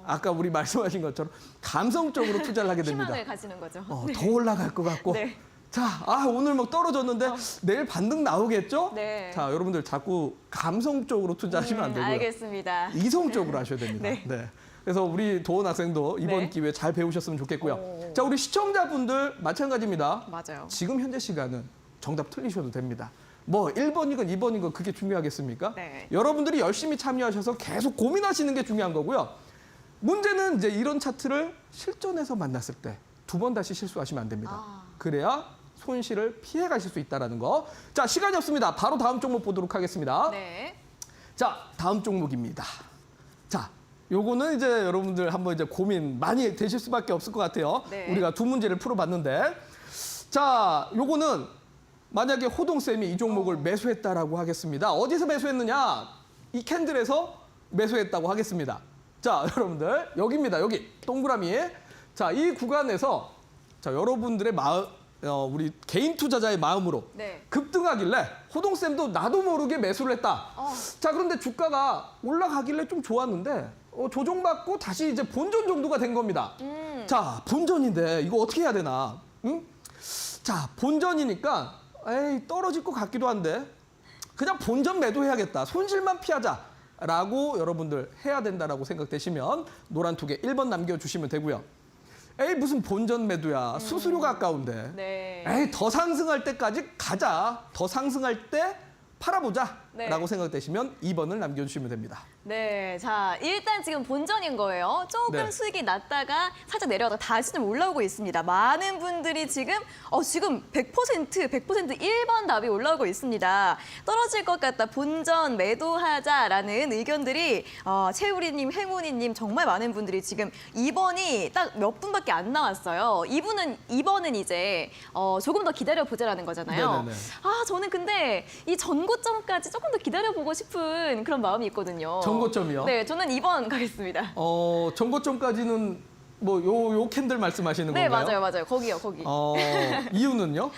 아까 우리 말씀하신 것처럼 감성적으로 투자를 하게 됩니다. 희망을 가지는 거죠. 더 올라갈 것 같고. 네. 자, 오늘 막 떨어졌는데 내일 반등 나오겠죠? 네. 자, 여러분들 자꾸 감성적으로 투자하시면 안 되고요. 알겠습니다. 이성적으로 하셔야 됩니다. 네. 그래서 우리 도원 학생도 이번 네. 기회에 잘 배우셨으면 좋겠고요. 자, 우리 시청자분들 마찬가지입니다. 맞아요. 지금 현재 시간은 정답 틀리셔도 됩니다. 뭐 1번이건 2번이건 그게 중요하겠습니까? 네. 여러분들이 열심히 참여하셔서 계속 고민하시는 게 중요한 거고요. 문제는 이제 이런 차트를 실전에서 만났을 때 2번 다시 실수하시면 안 됩니다. 그래야 손실을 피해 가실 수 있다는 거. 자, 시간이 없습니다. 바로 다음 종목 보도록 하겠습니다. 네. 자, 다음 종목입니다. 자, 요거는 이제 여러분들 한번 이제 고민 많이 되실 수밖에 없을 것 같아요. 네. 우리가 두 문제를 풀어봤는데, 자, 요거는 만약에 호동쌤이 이 종목을 매수했다라고 하겠습니다. 어디서 매수했느냐? 이 캔들에서 매수했다고 하겠습니다. 자, 여러분들 여기입니다. 여기 동그라미. 자, 이 구간에서 자, 여러분들의 마음, 우리 개인 투자자의 마음으로 네. 급등하길래 호동쌤도 나도 모르게 매수를 했다. 자, 그런데 주가가 올라가길래 좀 좋았는데 조정받고 다시 이제 본전 정도가 된 겁니다. 자, 본전인데 이거 어떻게 해야 되나? 응? 자, 본전이니까 에이, 떨어질 것 같기도 한데 그냥 본전 매도해야겠다. 손실만 피하자라고 여러분들 해야 된다라고 생각되시면 노란 두 개 1번 남겨주시면 되고요. 에이, 무슨 본전 매도야. 수수료가 아까운데. 네. 에이, 더 상승할 때까지 가자. 더 상승할 때 팔아보자. 네. 라고 생각되시면 2번을 남겨주시면 됩니다. 네, 자 일단 지금 본전인 거예요. 조금 네. 수익이 났다가 살짝 내려가다 다시 좀 올라오고 있습니다. 많은 분들이 지금 100% 1번 답이 올라오고 있습니다. 떨어질 것 같다, 본전 매도하자라는 의견들이 최우리님, 행운이님 정말 많은 분들이 지금 2번이 딱 몇 분밖에 안 나왔어요. 2번은 이제 조금 더 기다려 보자라는 거잖아요. 네네네. 아 저는 근데 이 전고점까지 조금 더 기다려보고 싶은 그런 마음이 있거든요. 전고점이요? 네, 저는 2번 가겠습니다. 전고점까지는 뭐 요 캔들 말씀하시는 네, 건가요? 맞아요. 거기요, 거기. 이유는요?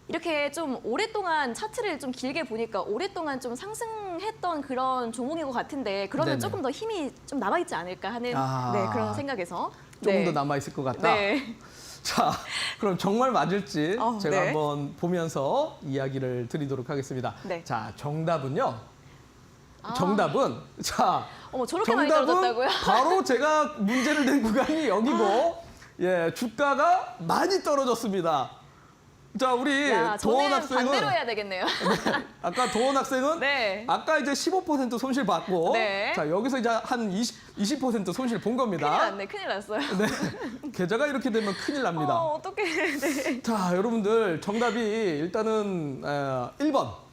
이렇게 좀 오랫동안 차트를 좀 길게 보니까 오랫동안 좀 상승했던 그런 종목인 것 같은데 그러면 네네. 조금 더 힘이 좀 남아있지 않을까 하는 아. 그런 생각에서. 조금 네. 더 남아있을 것 같다. 네. 자, 그럼 정말 맞을지 제가 네. 한번 보면서 이야기를 드리도록 하겠습니다. 네. 자, 정답은요. 정답은 자, 어머, 저렇게 많이 정답은 떨어졌다고요? 바로 제가 문제를 낸 구간이 여기고 예, 주가가 많이 떨어졌습니다. 자, 우리 야, 도원 저는 반대로 학생은 해야 되겠네요. 아까 도원 학생은 네. 아까 이제 15% 손실 받고 네. 자, 여기서 이제 한 20% 손실 본 겁니다. 큰일 났어요. 네. 계좌가 이렇게 되면 큰일 납니다. 어떡해. 네. 자, 여러분들 정답이 일단은 1번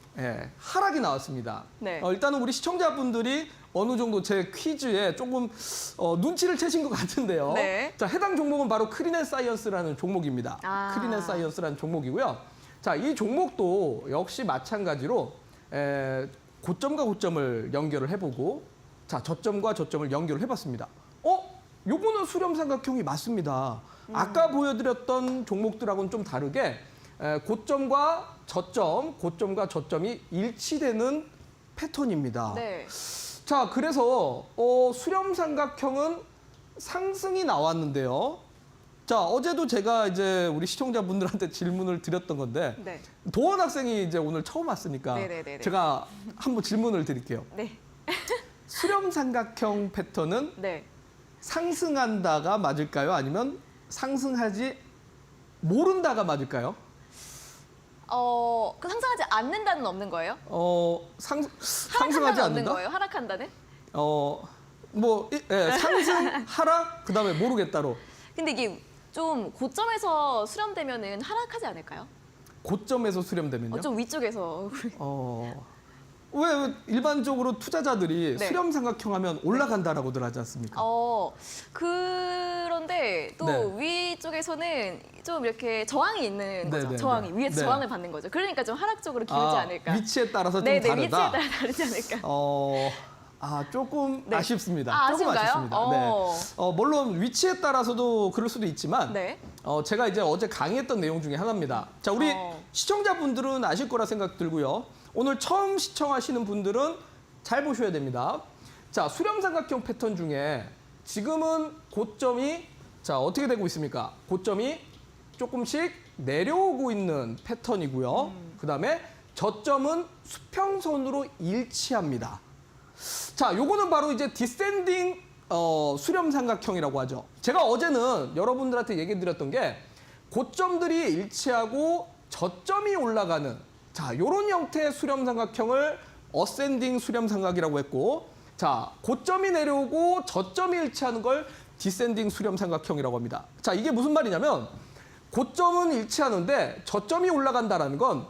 하락이 나왔습니다. 네. 일단은 우리 시청자분들이 어느 정도 제 퀴즈에 조금 눈치를 채신 것 같은데요. 네. 자, 해당 종목은 바로 크린앤사이언스라는 종목입니다. 아. 크린앤사이언스라는 종목이고요. 자, 이 종목도 역시 마찬가지로 고점과 고점을 연결을 해보고 자, 저점과 저점을 연결을 해봤습니다. 요거는 수렴삼각형이 맞습니다. 아까 보여드렸던 종목들하고는 좀 다르게 고점과 저점이 일치되는 패턴입니다. 네. 자, 그래서 수렴삼각형은 상승이 나왔는데요. 자, 어제도 제가 이제 우리 시청자분들한테 질문을 드렸던 건데 네. 도원 학생이 이제 오늘 처음 왔으니까 네네네네. 제가 한번 질문을 드릴게요. 네. 수렴삼각형 패턴은 네. 상승한다가 맞을까요? 아니면 상승하지 모른다가 맞을까요? 그 상승하지 않는다는 없는 거예요? 상승하지 하락한다는 없는 않는다? 거예요? 하락한다는? 상승, 하락, 그다음에 모르겠다로. 근데 이게 좀 고점에서 수렴되면은 하락하지 않을까요? 고점에서 수렴되면요? 좀 위쪽에서. 왜 일반적으로 투자자들이 네. 수렴삼각형 하면 올라간다라고들 하지 않습니까? 그런데 또 네. 위쪽에서는 좀 이렇게 저항이 있는 거죠. 네네네. 저항이 위에서 네. 저항을 받는 거죠. 그러니까 좀 하락적으로 기울지 않을까. 위치에 따라서 좀 네네, 다르다. 위치에 따라 다르지 않을까. 조금 네. 아쉽습니다. 조금 아쉬운가요? 아쉽습니다. 네. 물론 위치에 따라서도 그럴 수도 있지만 네. 제가 이제 어제 강의했던 내용 중에 하나입니다. 자, 우리 시청자분들은 아실 거라 생각 들고요. 오늘 처음 시청하시는 분들은 잘 보셔야 됩니다. 자, 수렴삼각형 패턴 중에 지금은 고점이 자, 어떻게 되고 있습니까? 고점이 조금씩 내려오고 있는 패턴이고요. 그다음에 저점은 수평선으로 일치합니다. 자, 요거는 바로 이제 디센딩 수렴삼각형이라고 하죠. 제가 어제는 여러분들한테 얘기 드렸던 게 고점들이 일치하고 저점이 올라가는 자, 요런 형태의 수렴삼각형을 어센딩 수렴삼각이라고 했고 자, 고점이 내려오고 저점이 일치하는 걸 디센딩 수렴삼각형이라고 합니다. 자, 이게 무슨 말이냐면 고점은 일치하는데 저점이 올라간다라는 건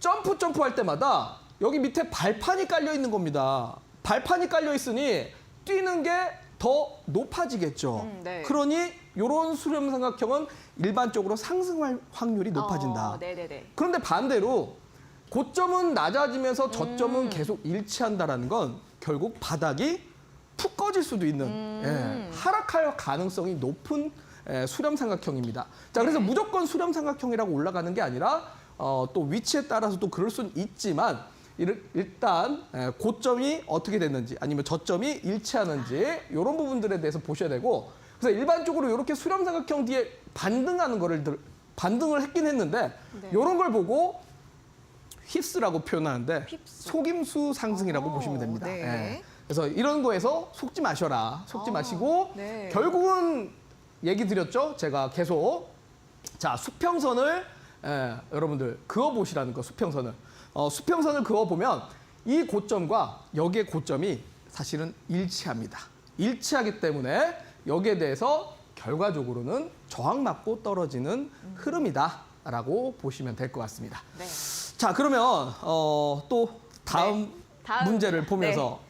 점프할 때마다 여기 밑에 발판이 깔려 있는 겁니다. 발판이 깔려 있으니 뛰는 게 더 높아지겠죠. 네. 그러니 이런 수렴 삼각형은 일반적으로 상승할 확률이 높아진다. 네네네. 그런데 반대로 고점은 낮아지면서 저점은 계속 일치한다라는 건 결국 바닥이 푹 꺼질 수도 있는 하락할 가능성이 높은 수렴 삼각형입니다. 자, 그래서 네. 무조건 수렴 삼각형이라고 올라가는 게 아니라 또 위치에 따라서 또 그럴 수는 있지만 일단 고점이 어떻게 됐는지 아니면 저점이 일치하는지 이런 부분들에 대해서 보셔야 되고, 그래서 일반적으로 이렇게 수렴 삼각형 뒤에 반등을 했긴 했는데 네. 이런 걸 보고 휩스라고 표현하는데 휩스. 속임수 상승이라고 보시면 됩니다. 네. 예. 그래서 이런 거에서 속지 마셔라. 속지 마시고 네. 결국은 얘기 드렸죠. 제가 계속 자 수평선을 여러분들 그어보시라는 거. 수평선을 수평선을 그어보면 이 고점과 여기의 고점이 사실은 일치합니다. 일치하기 때문에 여기에 대해서 결과적으로는 저항 맞고 떨어지는 흐름이다라고 보시면 될 것 같습니다. 네. 자, 그러면 또 다음 다음. 문제를 보면서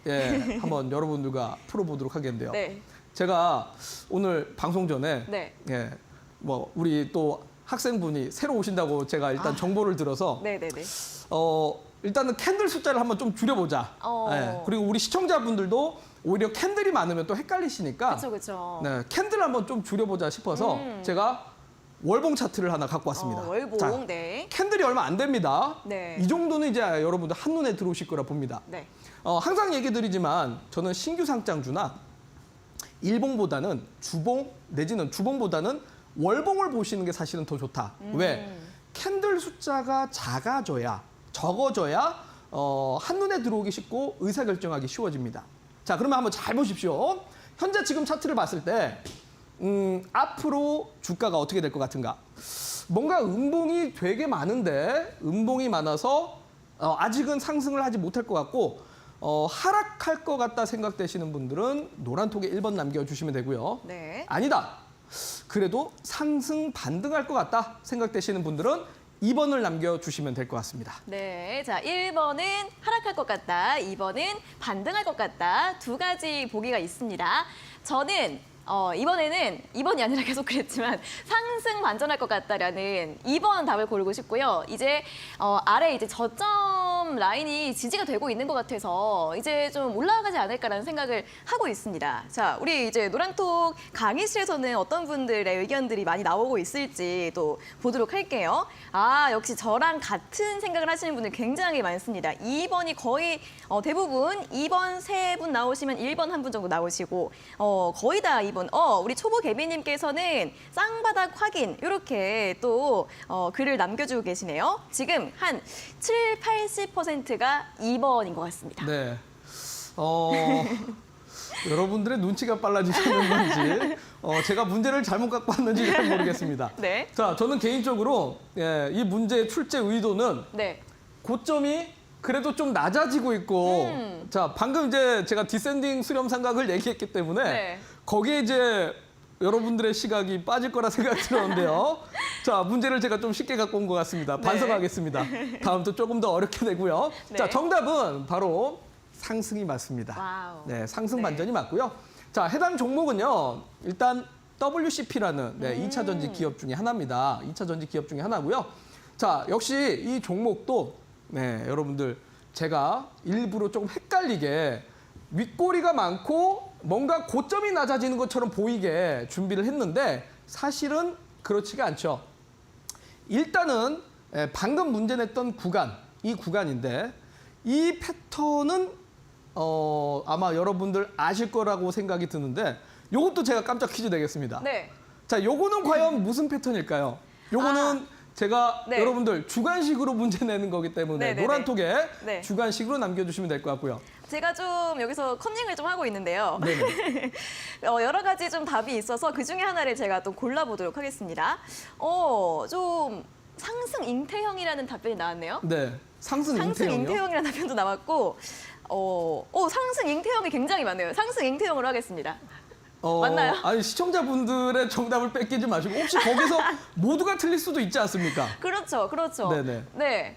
한번 여러분들과 풀어보도록 하겠는데요. 네. 제가 오늘 방송 전에 네. 뭐 우리 또 학생분이 새로 오신다고 제가 일단 정보를 들어서 네네네. 일단은 캔들 숫자를 한번 좀 줄여보자. 그리고 우리 시청자분들도 오히려 캔들이 많으면 또 헷갈리시니까 그렇죠, 그렇죠. 네, 캔들 한번 좀 줄여보자 싶어서 제가 월봉 차트를 하나 갖고 왔습니다. 월봉, 자, 네. 캔들이 얼마 안 됩니다. 네. 이 정도는 이제 여러분들 한눈에 들어오실 거라 봅니다. 네. 항상 얘기 드리지만 저는 신규 상장주나 일봉보다는 주봉 내지는 주봉보다는 월봉을 보시는 게 사실은 더 좋다. 왜? 캔들 숫자가 적어져야 한눈에 들어오기 쉽고 의사결정하기 쉬워집니다. 자, 그러면 한번 잘 보십시오. 현재 지금 차트를 봤을 때 앞으로 주가가 어떻게 될 것 같은가? 뭔가 음봉이 되게 많은데 음봉이 많아서 아직은 상승을 하지 못할 것 같고 하락할 것 같다 생각되시는 분들은 노란톡에 1번 남겨주시면 되고요. 네. 아니다. 그래도 상승 반등할 것 같다 생각되시는 분들은 2번을 남겨주시면 될 것 같습니다. 네. 자, 1번은 하락할 것 같다. 2번은 반등할 것 같다. 두 가지 보기가 있습니다. 저는 이번에는 2번이 아니라 계속 그랬지만 상승 반전할 것 같다라는 2번 답을 고르고 싶고요. 이제 아래 이제 저점 라인이 지지가 되고 있는 것 같아서 이제 좀 올라가지 않을까라는 생각을 하고 있습니다. 자, 우리 이제 노란톡 강의실에서는 어떤 분들의 의견들이 많이 나오고 있을지 또 보도록 할게요. 아, 역시 저랑 같은 생각을 하시는 분들 굉장히 많습니다. 2번이 거의 대부분 2번 3분 나오시면 1번 1분 정도 나오시고 거의 다 2번. 우리 초보 개비님께서는 쌍바닥 확인 이렇게 또 글을 남겨주고 계시네요. 지금 한 7, 80%가 2번인 것 같습니다. 네. 여러분들의 눈치가 빨라지시는 건지 제가 문제를 잘못 갖고 왔는지 잘 모르겠습니다. 네. 자, 저는 개인적으로 이 문제의 출제 의도는 네. 고점이 그래도 좀 낮아지고 있고 자, 방금 이제 제가 디센딩 수렴 삼각을 얘기했기 때문에 네. 거기에 이제 여러분들의 시각이 빠질 거라 생각이 들었는데요. 자, 문제를 제가 좀 쉽게 갖고 온 것 같습니다. 반성하겠습니다. 다음부터 조금 더 어렵게 되고요. 네. 자, 정답은 바로 상승이 맞습니다. 와우. 네, 상승 네. 반전이 맞고요. 자, 해당 종목은요. 일단 WCP라는 2차 전지 기업 중에 하나입니다. 2차 전지 기업 중에 하나고요. 자, 역시 이 종목도 여러분들 제가 일부러 조금 헷갈리게 윗꼬리가 많고 뭔가 고점이 낮아지는 것처럼 보이게 준비를 했는데 사실은 그렇지가 않죠. 일단은 방금 문제 냈던 구간, 이 구간인데 이 패턴은 아마 여러분들 아실 거라고 생각이 드는데 요것도 제가 깜짝 퀴즈 내겠습니다. 네. 자, 요거는 과연 무슨 패턴일까요? 요거는 제가 네. 여러분들 주관식으로 문제 내는 거기 때문에 네네네. 노란톡에 네. 주관식으로 남겨주시면 될 것 같고요. 제가 좀 여기서 컨닝을 좀 하고 있는데요. 네네. 여러 가지 좀 답이 있어서 그 중에 하나를 제가 또 골라보도록 하겠습니다. 좀 상승 잉태형이라는 답변이 나왔네요. 네. 상승 상승 잉태형이요? 잉태형이라는 답변도 나왔고, 상승 잉태형이 굉장히 많네요. 상승 잉태형으로 하겠습니다. 맞나요? 아니, 시청자분들의 정답을 뺏기지 마시고 혹시 거기서 모두가 틀릴 수도 있지 않습니까? 그렇죠, 그렇죠. 네네. 네.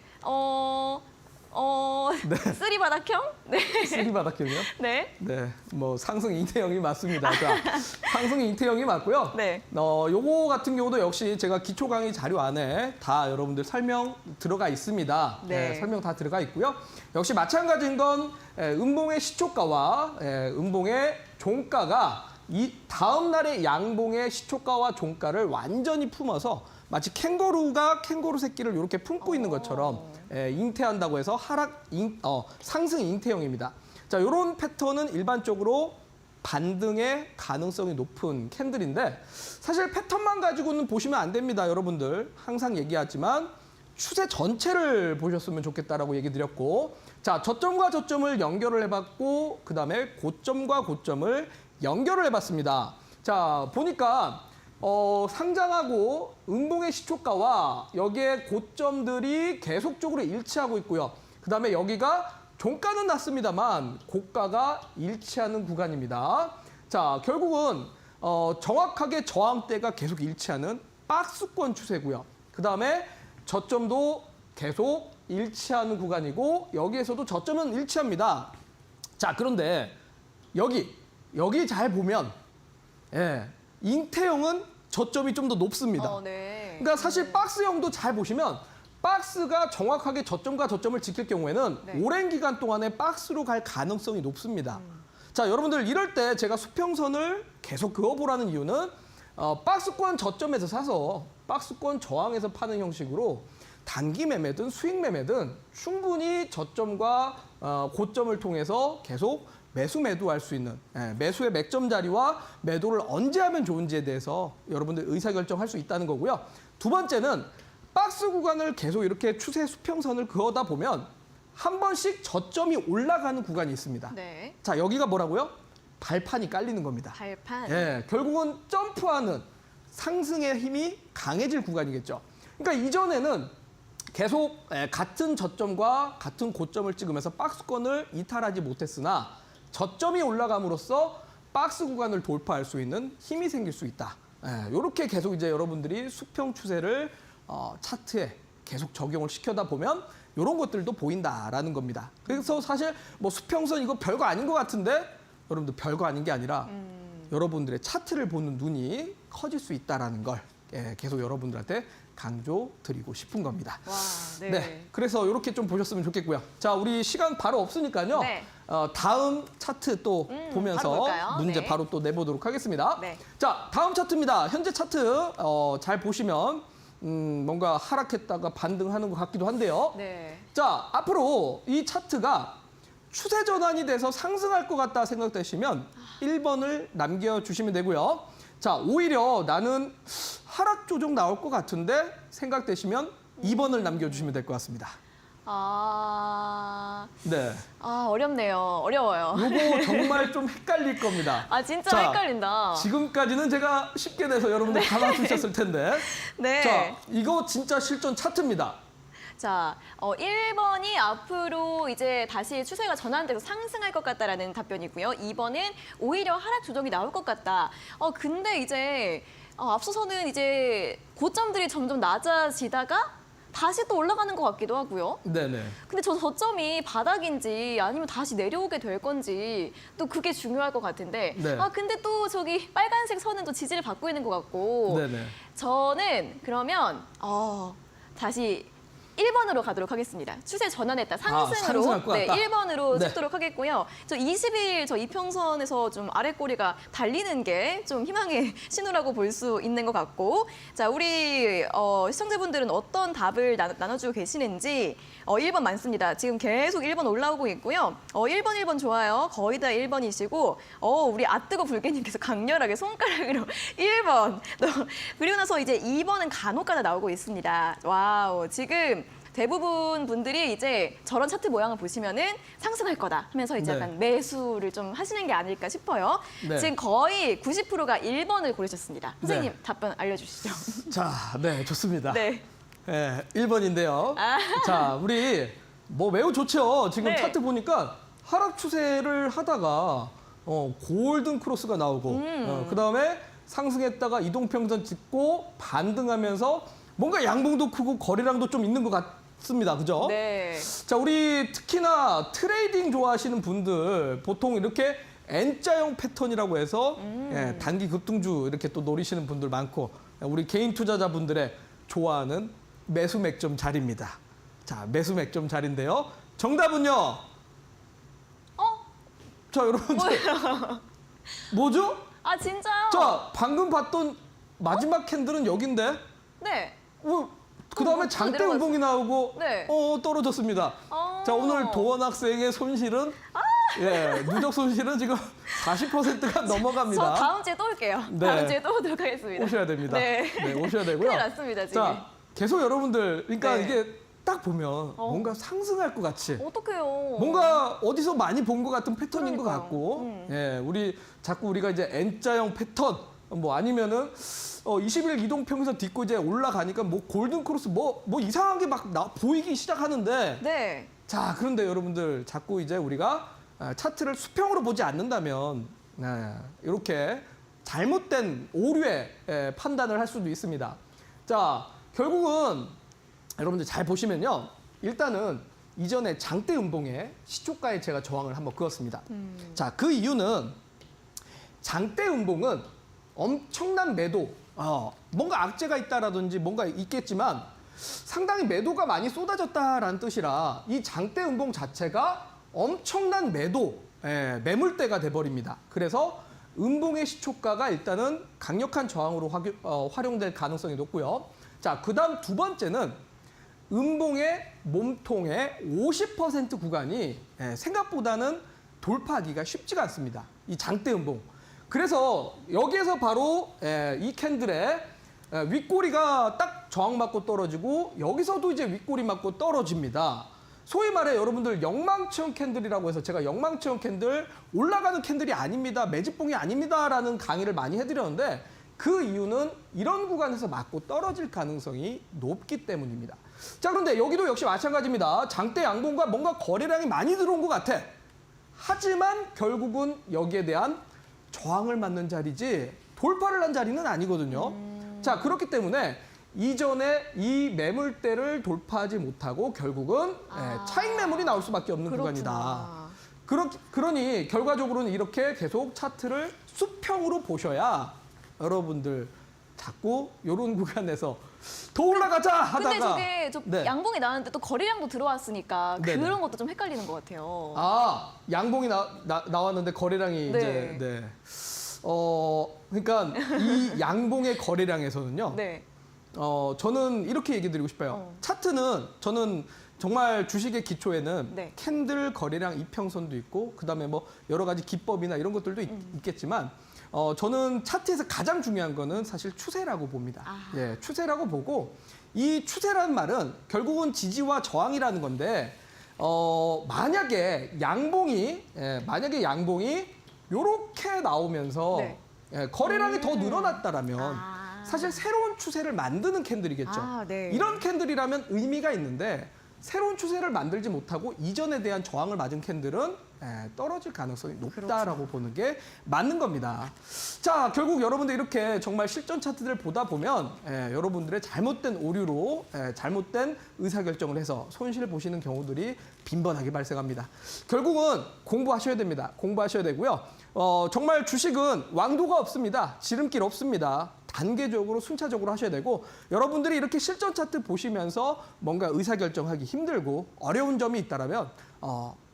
쓰리바닥형? 네. 쓰리바닥형이요? 네. 네, 뭐 상승 잉태형이 맞습니다. 자, 상승 잉태형이 맞고요. 네. 요거 같은 경우도 역시 제가 기초 강의 자료 안에 다 여러분들 설명 들어가 있습니다. 네. 설명 다 들어가 있고요. 역시 마찬가지인 건 음봉의 시초가와 음봉의 종가가 이 다음 날의 양봉의 시초가와 종가를 완전히 품어서 마치 캥거루가 캥거루 새끼를 이렇게 품고 있는 것처럼 잉태한다고 해서 상승 잉태형입니다. 자, 이런 패턴은 일반적으로 반등의 가능성이 높은 캔들인데 사실 패턴만 가지고는 보시면 안 됩니다, 여러분들. 항상 얘기하지만 추세 전체를 보셨으면 좋겠다라고 얘기 드렸고, 자, 저점과 저점을 연결을 해봤고, 그 다음에 고점과 고점을 연결을 해봤습니다. 자, 보니까 상장하고 음봉의 시초가와 여기에 고점들이 계속적으로 일치하고 있고요. 그 다음에 여기가 종가는 낮습니다만 고가가 일치하는 구간입니다. 자, 결국은 정확하게 저항대가 계속 일치하는 박스권 추세고요. 그 다음에 저점도 계속 일치하는 구간이고 여기에서도 저점은 일치합니다. 자, 그런데 여기 잘 보면 잉태형은 저점이 좀 더 높습니다. 네. 그러니까 사실 박스형도 잘 보시면 박스가 정확하게 저점과 저점을 지킬 경우에는 네. 오랜 기간 동안에 박스로 갈 가능성이 높습니다. 자, 여러분들 이럴 때 제가 수평선을 계속 그어보라는 이유는 박스권 저점에서 사서 박스권 저항에서 파는 형식으로 단기 매매든 수익 매매든 충분히 저점과 고점을 통해서 계속 매도할 수 있는 매수의 맥점 자리와 매도를 언제 하면 좋은지에 대해서 여러분들 의사결정할 수 있다는 거고요. 두 번째는 박스 구간을 계속 이렇게 추세 수평선을 그어다 보면 한 번씩 저점이 올라가는 구간이 있습니다. 네. 자, 여기가 뭐라고요? 발판이 깔리는 겁니다. 발판. 결국은 점프하는 상승의 힘이 강해질 구간이겠죠. 그러니까 이전에는 계속 같은 저점과 같은 고점을 찍으면서 박스권을 이탈하지 못했으나 저점이 올라감으로써 박스 구간을 돌파할 수 있는 힘이 생길 수 있다. 이렇게 계속 이제 여러분들이 수평 추세를 차트에 계속 적용을 시켜다 보면 이런 것들도 보인다라는 겁니다. 그래서 사실 뭐 수평선 이거 별거 아닌 것 같은데 여러분들 별거 아닌 게 아니라 여러분들의 차트를 보는 눈이 커질 수 있다라는 걸 계속 여러분들한테 강조드리고 싶은 겁니다. 와, 네. 네, 그래서 이렇게 좀 보셨으면 좋겠고요. 자, 우리 시간 바로 없으니까요. 네. 다음 차트 또 바로 보면서 볼까요? 문제 네. 바로 또 내보도록 하겠습니다. 네. 자, 다음 차트입니다. 현재 차트 잘 보시면 뭔가 하락했다가 반등하는 것 같기도 한데요. 네. 자, 앞으로 이 차트가 추세 전환이 돼서 상승할 것 같다 생각되시면 1번을 남겨주시면 되고요. 자, 오히려 나는 하락 조정 나올 것 같은데 생각되시면 2번을 남겨주시면 될 것 같습니다. 네. 어렵네요. 어려워요. 요거 정말 좀 헷갈릴 겁니다. 진짜 자, 헷갈린다. 지금까지는 제가 쉽게 내서 여러분들 감아주셨을 텐데. 네. 자, 이거 진짜 실전 차트입니다. 자, 1번이 앞으로 이제 다시 추세가 전환돼서 상승할 것 같다라는 답변이고요. 2번은 오히려 하락 조정이 나올 것 같다. 근데 이제 앞서서는 이제 고점들이 점점 낮아지다가 다시 또 올라가는 것 같기도 하고요. 네네. 근데 저 저점이 바닥인지 아니면 다시 내려오게 될 건지 또 그게 중요할 것 같은데 네. 근데 또 저기 빨간색 선은 또 지지를 받고 있는 것 같고 네네. 저는 그러면 다시 1번으로 가도록 하겠습니다. 추세 전환했다. 상승으로 상승할 것 같다. 1번으로 네. 찍도록 하겠고요. 저 20일 저 이평선에서 좀 아랫꼬리가 달리는 게 좀 희망의 신호라고 볼 수 있는 것 같고, 자, 우리 시청자분들은 어떤 답을 나눠주고 계시는지 1번 많습니다. 지금 계속 1번 올라오고 있고요. 1번 좋아요. 거의 다 1번이시고 우리 아뜨거 불개님께서 강렬하게 손가락으로 1번. 그리고 나서 이제 2번은 간혹가다 나오고 있습니다. 와우, 지금 대부분 분들이 이제 저런 차트 모양을 보시면은 상승할 거다 하면서 이제 네. 약간 매수를 좀 하시는 게 아닐까 싶어요. 네. 지금 거의 90%가 1번을 고르셨습니다. 선생님 네. 답변 알려주시죠. 자, 네, 좋습니다. 네. 네, 1번인데요. 자, 우리 뭐 매우 좋죠. 지금 네. 차트 보니까 하락 추세를 하다가 골든 크로스가 나오고 그다음에 상승했다가 이동평선 찍고 반등하면서 뭔가 양봉도 크고 거래량도 좀 있는 것 습니다. 그죠? 네. 자, 우리 특히나 트레이딩 좋아하시는 분들 보통 이렇게 N자형 패턴이라고 해서 예, 단기 급등주 이렇게 또 노리시는 분들 많고 우리 개인 투자자분들의 좋아하는 매수 맥점 자리입니다. 자, 매수 맥점 자리인데요. 정답은요. 자, 여러분들. 뭐죠? 아, 진짜요? 자, 방금 봤던 마지막 캔들은 여긴데. 네. 그 다음에 장대 내려갔어요. 음봉이 나오고 네. 떨어졌습니다. 자, 오늘 도원 학생의 손실은 예, 누적 손실은 지금 40%가 넘어갑니다. 저 다음 주에 또 올게요. 네. 다음 주에 또 오도록 하겠습니다. 오셔야 됩니다. 네. 오셔야 되고요. 큰일 났습니다, 지금. 자, 계속 여러분들, 그러니까 네. 이게 딱 보면 뭔가 상승할 것 같이. 어떡해요. 뭔가 어디서 많이 본 것 같은 패턴인 것 그러니까요. 같고, 예, 우리가 이제 N자형 패턴, 뭐 아니면은 20일 이동평균선 딛고 이제 올라가니까 뭐 골든 크로스 뭐 이상하게 막 보이기 시작하는데, 네. 자, 그런데 여러분들 자꾸 이제 우리가 차트를 수평으로 보지 않는다면 이렇게 잘못된 오류의 판단을 할 수도 있습니다. 자, 결국은 여러분들 잘 보시면요. 일단은 이전에 장대 음봉에 시초가에 제가 저항을 한번 그었습니다. 자, 그 이유는 장대 음봉은 엄청난 매도, 뭔가 악재가 있다라든지 뭔가 있겠지만 상당히 매도가 많이 쏟아졌다라는 뜻이라 이 장대 음봉 자체가 엄청난 매물대가 돼버립니다. 그래서 음봉의 시초가가 일단은 강력한 저항으로 활용될 가능성이 높고요. 자, 그 다음 두 번째는 음봉의 몸통의 50% 구간이 생각보다는 돌파하기가 쉽지가 않습니다. 이 장대 음봉. 그래서 여기에서 바로 이 캔들의 윗꼬리가 딱 저항 맞고 떨어지고 여기서도 이제 윗꼬리 맞고 떨어집니다. 소위 말해 여러분들 영망체험 캔들이라고 해서 제가 영망체험 캔들 올라가는 캔들이 아닙니다. 매집봉이 아닙니다라는 강의를 많이 해드렸는데 그 이유는 이런 구간에서 맞고 떨어질 가능성이 높기 때문입니다. 자, 그런데 여기도 역시 마찬가지입니다. 장대 양봉과 뭔가 거래량이 많이 들어온 것 같아. 하지만 결국은 여기에 대한 저항을 맞는 자리지 돌파를 한 자리는 아니거든요. 자, 그렇기 때문에 이전에 이 매물대를 돌파하지 못하고 결국은 차익 매물이 나올 수밖에 없는 구간이다. 그러니 결과적으로는 이렇게 계속 차트를 수평으로 보셔야 여러분들 자꾸 이런 구간에서 더 올라가자 하다가 근데 저게 네. 양봉이 나왔는데 또 거래량도 들어왔으니까 네네. 그런 것도 좀 헷갈리는 것 같아요. 아, 양봉이 나왔는데 거래량이 네. 이제 그러니까 이 양봉의 거래량에서는요. 네. 저는 이렇게 얘기 드리고 싶어요. 차트는 저는 정말 주식의 기초에는 네. 캔들 거래량 이평선도 있고 그다음에 뭐 여러 가지 기법이나 이런 것들도 있겠지만 저는 차트에서 가장 중요한 거는 사실 추세라고 봅니다. 예, 추세라고 보고 이 추세라는 말은 결국은 지지와 저항이라는 건데 만약에 양봉이 요렇게 나오면서 네. 거래량이 더 늘어났다라면 사실 새로운 추세를 만드는 캔들이겠죠. 네. 이런 캔들이라면 의미가 있는데 새로운 추세를 만들지 못하고 이전에 대한 저항을 맞은 캔들은 떨어질 가능성이 높다라고 보는 게 맞는 겁니다. 자, 결국 여러분들 이렇게 정말 실전 차트들 보다 보면 여러분들의 잘못된 오류로 잘못된 의사결정을 해서 손실 보시는 경우들이 빈번하게 발생합니다. 결국은 공부하셔야 됩니다. 공부하셔야 되고요. 정말 주식은 왕도가 없습니다. 지름길 없습니다. 단계적으로 순차적으로 하셔야 되고 여러분들이 이렇게 실전 차트 보시면서 뭔가 의사결정하기 힘들고 어려운 점이 있다면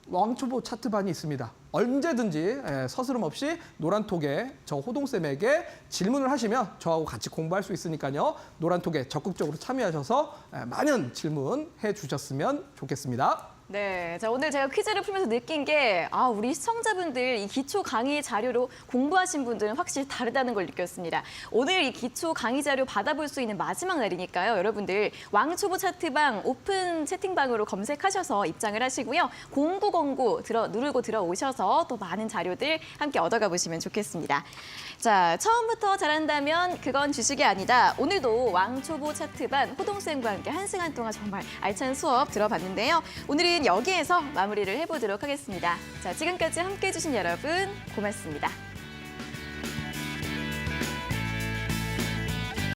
왕초보 차트반이 있습니다. 언제든지 서스럼 없이 노란톡에 저 호동쌤에게 질문을 하시면 저하고 같이 공부할 수 있으니까요. 노란톡에 적극적으로 참여하셔서 많은 질문해 주셨으면 좋겠습니다. 네, 자 오늘 제가 퀴즈를 풀면서 느낀 게 우리 시청자분들 이 기초 강의 자료로 공부하신 분들은 확실히 다르다는 걸 느꼈습니다. 오늘 이 기초 강의 자료 받아볼 수 있는 마지막 날이니까요. 여러분들 왕초보 차트방 오픈 채팅방으로 검색하셔서 입장을 하시고요. 공고 누르고 들어오셔서 또 많은 자료들 함께 얻어가 보시면 좋겠습니다. 자, 처음부터 잘한다면 그건 주식이 아니다. 오늘도 왕초보 차트반 호동쌤과 함께 1시간 동안 정말 알찬 수업 들어봤는데요. 오늘은 여기에서 마무리를 해보도록 하겠습니다. 자, 지금까지 함께해 주신 여러분 고맙습니다.